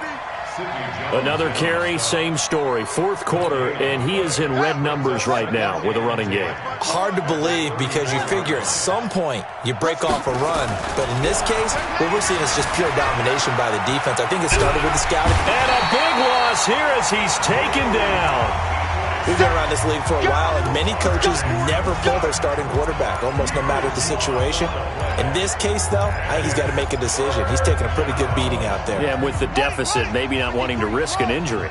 Speaker 3: Another carry, same story. 4th quarter, and he is in red numbers right now with a running game.
Speaker 4: Hard to believe because you figure at some point you break off a run. But in this case, what we're seeing is just pure domination by the defense. I think it started with the scouting.
Speaker 3: And a big loss here as he's taken down.
Speaker 4: We've been around this league for a while, and many coaches never pull their starting quarterback, almost no matter the situation. In this case, though, I think he's got to make a decision. He's taking a pretty good beating out there.
Speaker 3: Yeah, and with the deficit, maybe not wanting to risk an injury.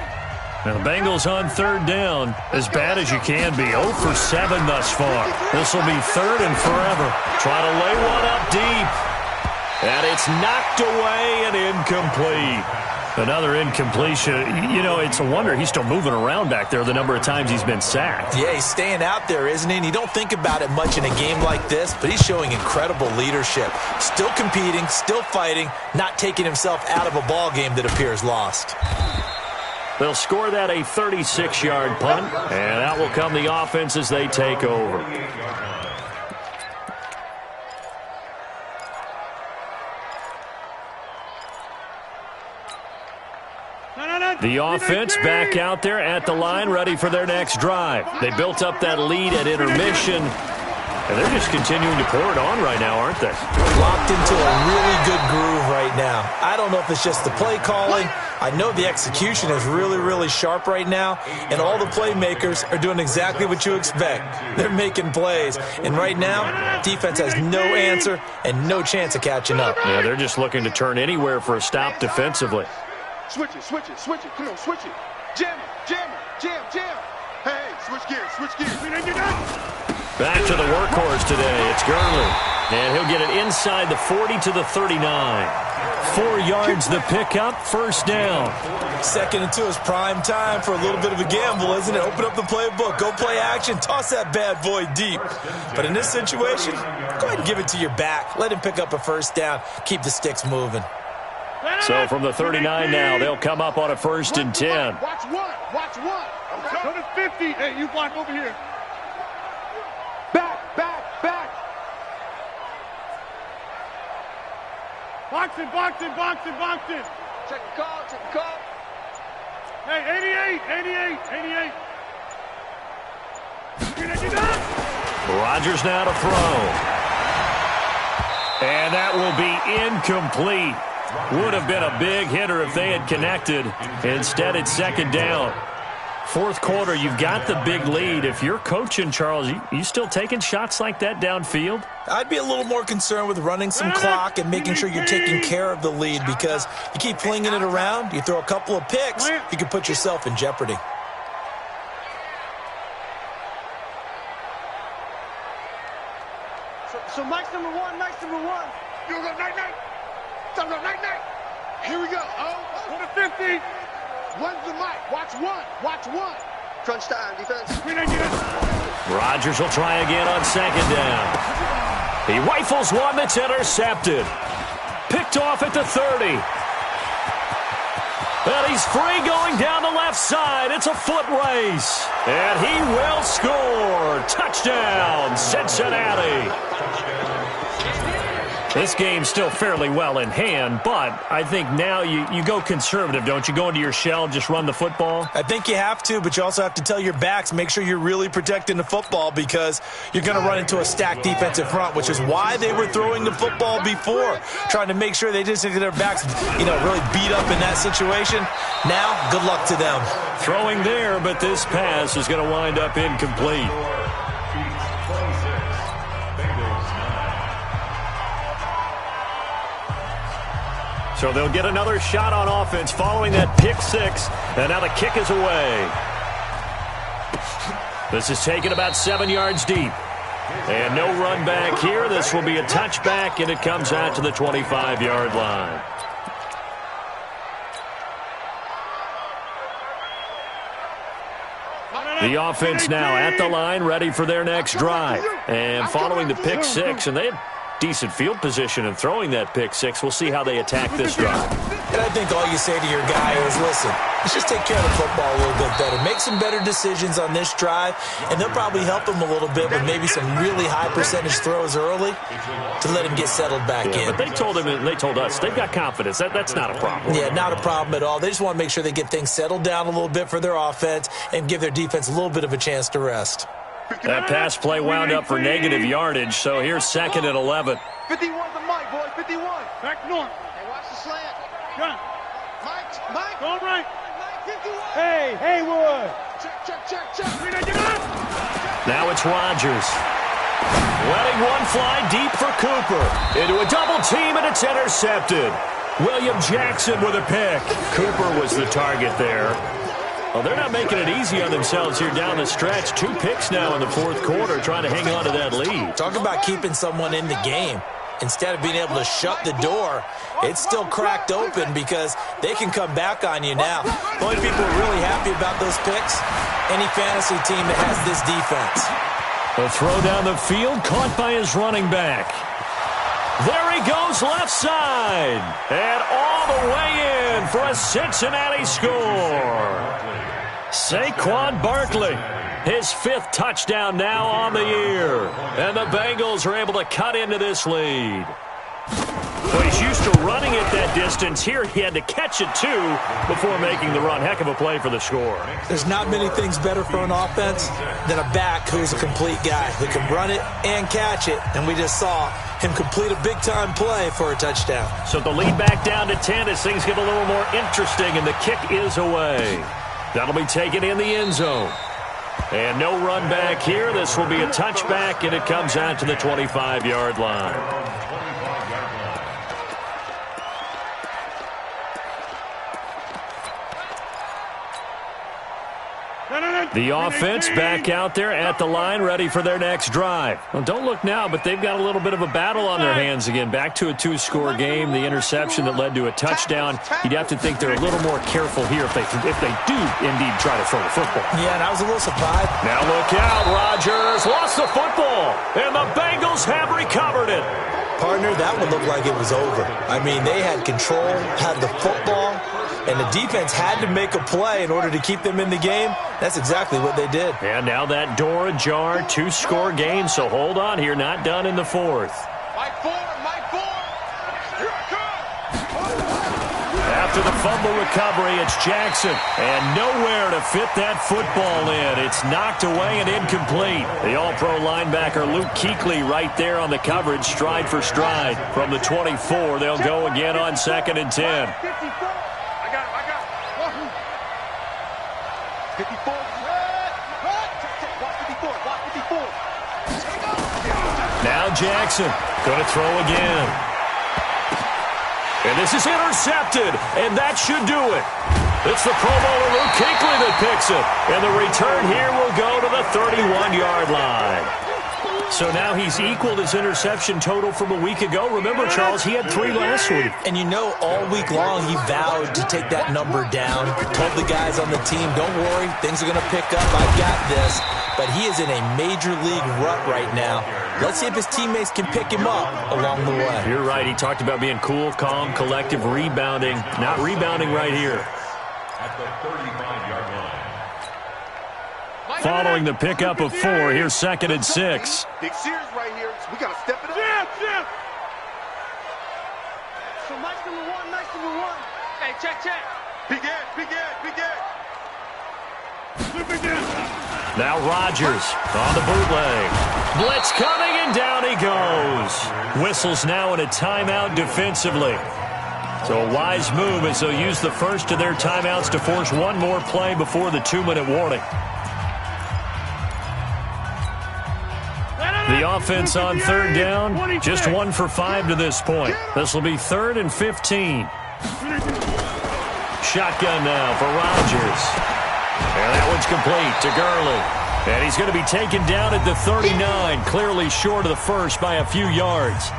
Speaker 3: Now, the Bengals on 3rd down, as bad as you can be. 0 for 7 thus far. This will be 3rd and forever. Try to lay one up deep. And it's knocked away and incomplete. Another incompletion. You know, it's a wonder he's still moving around back there the number of times he's been sacked.
Speaker 4: Yeah, he's staying out there, isn't he? And you don't think about it much in a game like this, but he's showing incredible leadership. Still competing, still fighting, not taking himself out of a ball game that appears lost.
Speaker 3: They'll score that a 36-yard punt, and out will come the offense as they take over. The offense back out there at the line, ready for their next drive. They built up that lead at intermission, and they're just continuing to pour it on right now, aren't they?
Speaker 4: Locked into a really good groove right now. I don't know if it's just the play calling. I know the execution is really, really sharp right now, and all the playmakers are doing exactly what you expect. They're making plays, and right now, defense has no answer and no chance of catching up.
Speaker 3: Yeah, they're just looking to turn anywhere for a stop defensively.
Speaker 7: Switch it, switch it, switch it. Come on, switch it. Jam it, jam it, jam, jam. Hey, switch gears, switch gears.
Speaker 3: Back to the workhorse today. It's Gurley. And he'll get it inside the 40 to the 39. 4 yards the pickup, 1st down.
Speaker 4: 2nd and 2 is prime time for a little bit of a gamble, isn't it? Open up the playbook, go play action, toss that bad boy deep. But in this situation, go ahead and give it to your back. Let him pick up a 1st down, keep the sticks moving.
Speaker 3: So from the 39 now, they'll come up on a 1st and 10.
Speaker 5: Watch one. Watch one. Go to 50. Hey, you block over here. Back, back, back. Box it, box it, box it, box it.
Speaker 7: Check the call, check the call.
Speaker 5: Hey, 88, 88, 88.
Speaker 3: Rodgers now to throw. And that will be incomplete. Would have been a big hitter if they had connected. Instead, it's 2nd down. 4th quarter, you've got the big lead. If you're coaching, Charles, you still taking shots like that downfield?
Speaker 4: I'd be a little more concerned with running some clock and making sure you're taking care of the lead because you keep flinging it around, you throw a couple of picks, you can put yourself in jeopardy.
Speaker 5: So Mike's number one, Mike's number one. You go night-night. Stop, go night-night. Here we go. Oh, go to 50. One's the mic. Watch one. Watch one.
Speaker 7: Crunch time, defense.
Speaker 3: Rodgers will try again on 2nd down. He rifles one that's intercepted. Picked off at the 30. And he's free going down the left side. It's a foot race. And he will score. Touchdown, Cincinnati. This game's still fairly well in hand, but I think now you go conservative, don't you? Go into your shell, just run the football?
Speaker 4: I think you have to, but you also have to tell your backs, make sure you're really protecting the football because you're going to run into a stacked defensive front, which is why they were throwing the football before, trying to make sure they just get their backs, really beat up in that situation. Now, good luck to them.
Speaker 3: Throwing there, but this pass is going to wind up incomplete. So they'll get another shot on offense following that pick 6. And now the kick is away. This is taken about 7 yards deep. And no run back here. This will be a touchback, and it comes out to the 25-yard line. The offense now at the line, ready for their next drive. And following the pick 6, and they had decent field position in throwing that pick 6. We'll see how they attack this drive.
Speaker 4: And I think all you say to your guy is, listen, let's just take care of the football a little bit better. Make some better decisions on this drive, and they'll probably help him a little bit with maybe some really high percentage throws early to let him get settled back in.
Speaker 3: But they told him, and they told us, they've got confidence. That's not a problem.
Speaker 4: Yeah, not a problem at all. They just want to make sure they get things settled down a little bit for their offense and give their defense a little bit of a chance to rest.
Speaker 3: That pass play wound up for negative yardage, so here's 2nd and 11.
Speaker 7: 51's the mic, boys. 51.
Speaker 5: Back north.
Speaker 7: Hey, watch the slant.
Speaker 5: Gun.
Speaker 7: Mike.
Speaker 5: Going right.
Speaker 7: Mike, 51.
Speaker 5: Hey, Haywood.
Speaker 7: Check.
Speaker 3: Now it's Rodgers. Letting one fly deep for Cooper. Into a double team, and it's intercepted. William Jackson with a pick. Cooper was the target there. Well, they're not making it easy on themselves here down the stretch. 2 picks now in the 4th quarter, trying to hang on to that lead.
Speaker 4: Talk about keeping someone in the game. Instead of being able to shut the door, it's still cracked open because they can come back on you now. The only people who are really happy about those picks, any fantasy team that has this defense.
Speaker 3: A throw down the field, caught by his running back. There he goes, left side. And all the way in for a Cincinnati score. Saquon Barkley, his 5th touchdown now on the year. And the Bengals are able to cut into this lead. Well, he's used to running at that distance. Here he had to catch it, too, before making the run. Heck of a play for the score.
Speaker 4: There's not many things better for an offense than a back who's a complete guy who can run it and catch it. And we just saw him complete a big-time play for a touchdown.
Speaker 3: So the lead back down to 10 as things get a little more interesting, and the kick is away. That'll be taken in the end zone. And no run back here. This will be a touchback, and it comes out to the 25-yard line. The offense back out there at the line, ready for their next drive. Well, don't look now, but they've got a little bit of a battle on their hands again. Back to a 2-score game. The interception that led to a touchdown. You'd have to think they're a little more careful here if they do indeed try to throw the football.
Speaker 4: Yeah, and I was a little surprised.
Speaker 3: Now look out, Rodgers lost the football, and the Bengals have recovered it.
Speaker 4: Partner, that would look like it was over. I mean, they had control, had the football, and the defense had to make a play in order to keep them in the game. That's exactly what they did.
Speaker 3: And now that door ajar, 2-score game, so hold on here, not done in the 4th.
Speaker 7: Mike 4. Here I come.
Speaker 3: After the fumble recovery, it's Jackson. And nowhere to fit that football in. It's knocked away and incomplete. The all-pro linebacker Luke Kuechly right there on the coverage, stride for stride. From the 24, they'll go again on 2nd and 10.
Speaker 7: 54. I got it. 54. Watch 54.
Speaker 3: Now Jackson going to throw again. And this is intercepted, and that should do it. It's the Pro Bowler Luke Kuechly that picks it. And the return here will go to the 31-yard line. So now he's equaled his interception total from a week ago. Remember, Charles, he had 3 last week.
Speaker 4: And you know, all week long he vowed to take that number down. Told the guys on the team, don't worry, things are going to pick up. I've got this. But he is in a major league rut right now. Let's see if his teammates can pick him up along the way.
Speaker 3: You're right. He talked about being cool, calm, collective, rebounding. Not rebounding right here.
Speaker 6: At the 35-yard line.
Speaker 3: Following the pickup of 4, here's 2nd and 6.
Speaker 7: Big series right here. We got to step it up.
Speaker 5: Jim.
Speaker 7: So nice number one. Hey, check. Big Ed.
Speaker 3: Now Rodgers on the bootleg. Blitz coming, and down he goes. Whistles now in a timeout defensively. So a wise move as they'll use the first of their timeouts to force one more play before the 2-minute warning. The offense on 3rd down, just 1 for 5 to this point. This will be 3rd and 15. Shotgun now for Rodgers. And that one's complete to Gurley. And he's going to be taken down at the 39, clearly short of the first by a few yards.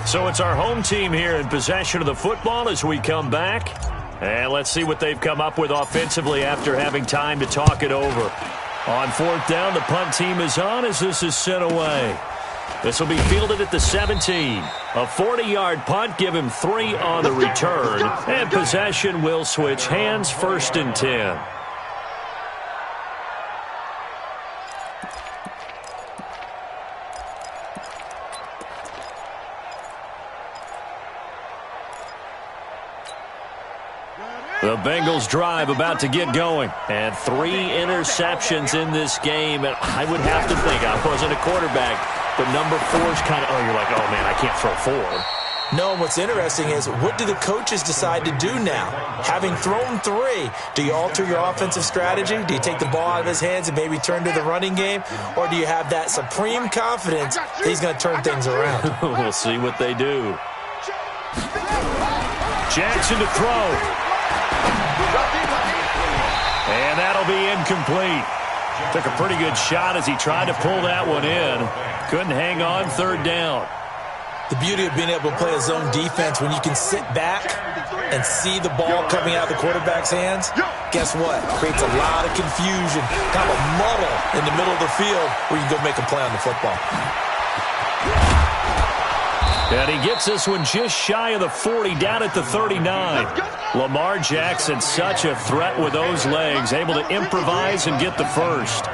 Speaker 3: So it's our home team here in possession of the football as we come back. And let's see what they've come up with offensively after having time to talk it over. On 4th down, the punt team is on as this is sent away. This will be fielded at the 17. A 40-yard punt, give him 3 on the return. And possession will switch hands, 1st and 10. The Bengals drive about to get going. And 3 interceptions in this game. And I would have to think, I wasn't a quarterback, but number 4 is kind of, you're like, oh, man, I can't throw 4.
Speaker 4: No, what's interesting is what do the coaches decide to do now? Having thrown 3, do you alter your offensive strategy? Do you take the ball out of his hands and maybe turn to the running game? Or do you have that supreme confidence that he's going to turn things around?
Speaker 3: We'll see what they do. Jackson to throw. And that'll be incomplete. Took a pretty good shot as he tried to pull that one in. Couldn't hang on, 3rd down.
Speaker 4: The beauty of being able to play a zone defense when you can sit back and see the ball coming out of the quarterback's hands, guess what? Creates a lot of confusion, kind of a muddle in the middle of the field where you can go make a play on the football.
Speaker 3: And he gets this one just shy of the 40, down at the 39. Lamar Jackson, such a threat with those legs, able to improvise and get the first.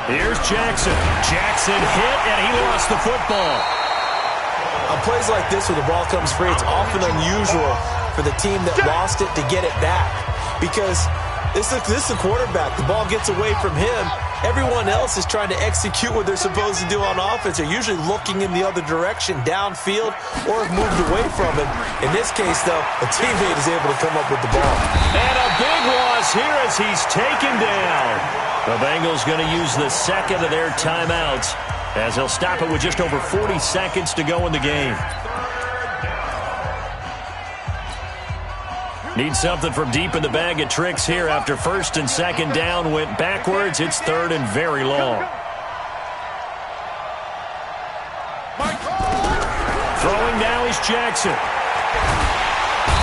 Speaker 3: Here's Jackson. Jackson hit, and he lost the football.
Speaker 4: On plays like this where the ball comes free, it's often unusual for the team that lost it to get it back. Because this is a quarterback. The ball gets away from him. Everyone else is trying to execute what they're supposed to do on offense. They're usually looking in the other direction, downfield, or have moved away from it. In this case, though, a teammate is able to come up with the ball.
Speaker 3: And a big loss here as he's taken down. The Bengals going to use the 2nd of their timeouts as they'll stop it with just over 40 seconds to go in the game. Need something from deep in the bag of tricks here after 1st and 2nd down went backwards. It's 3rd and very long. Throwing now is Jackson.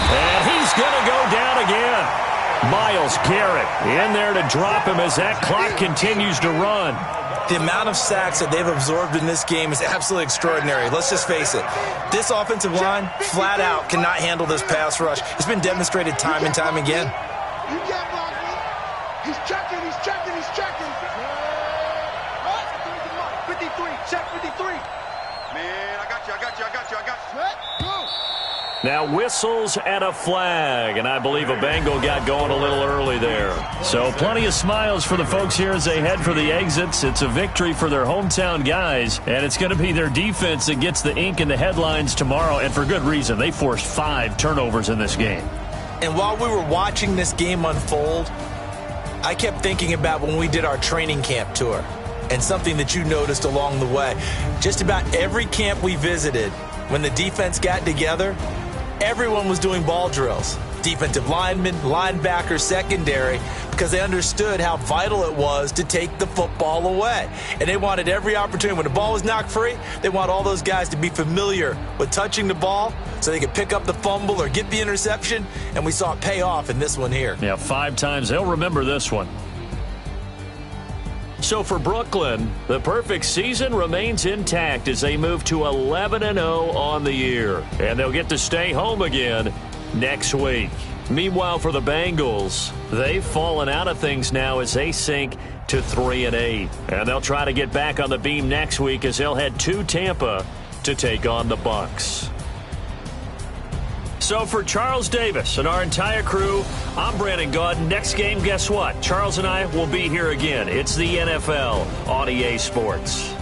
Speaker 3: And he's going to go down again. Myles Garrett in there to drop him as that clock continues to run.
Speaker 4: The amount of sacks that they've absorbed in this game is absolutely extraordinary. Let's just face it. This offensive line, flat out, cannot handle this pass rush. It's been demonstrated time and time again.
Speaker 7: You can't block me. He's checking, he's checking, he's checking. 53, check 53. Man, I got you. Go.
Speaker 3: Now whistles and a flag, and I believe a Bengal got going a little early there. So plenty of smiles for the folks here as they head for the exits. It's a victory for their hometown guys, and it's going to be their defense that gets the ink in the headlines tomorrow, and for good reason. They forced 5 turnovers in this game.
Speaker 4: And while we were watching this game unfold, I kept thinking about when we did our training camp tour and something that you noticed along the way. Just about every camp we visited, when the defense got together, everyone was doing ball drills. Defensive linemen, linebackers, secondary, because they understood how vital it was to take the football away. And they wanted every opportunity. When the ball was knocked free, they want all those guys to be familiar with touching the ball so they could pick up the fumble or get the interception. And we saw it pay off in this one here.
Speaker 3: Yeah, 5 times. They'll remember this one. So for Brooklyn, the perfect season remains intact as they move to 11-0 on the year. And they'll get to stay home again next week. Meanwhile, for the Bengals, they've fallen out of things now as they sink to 3-8. And they'll try to get back on the beam next week as they'll head to Tampa to take on the Bucs. So for Charles Davis and our entire crew, I'm Brandon Gaudin. Next game, guess what? Charles and I will be here again. It's the NFL on EA Sports.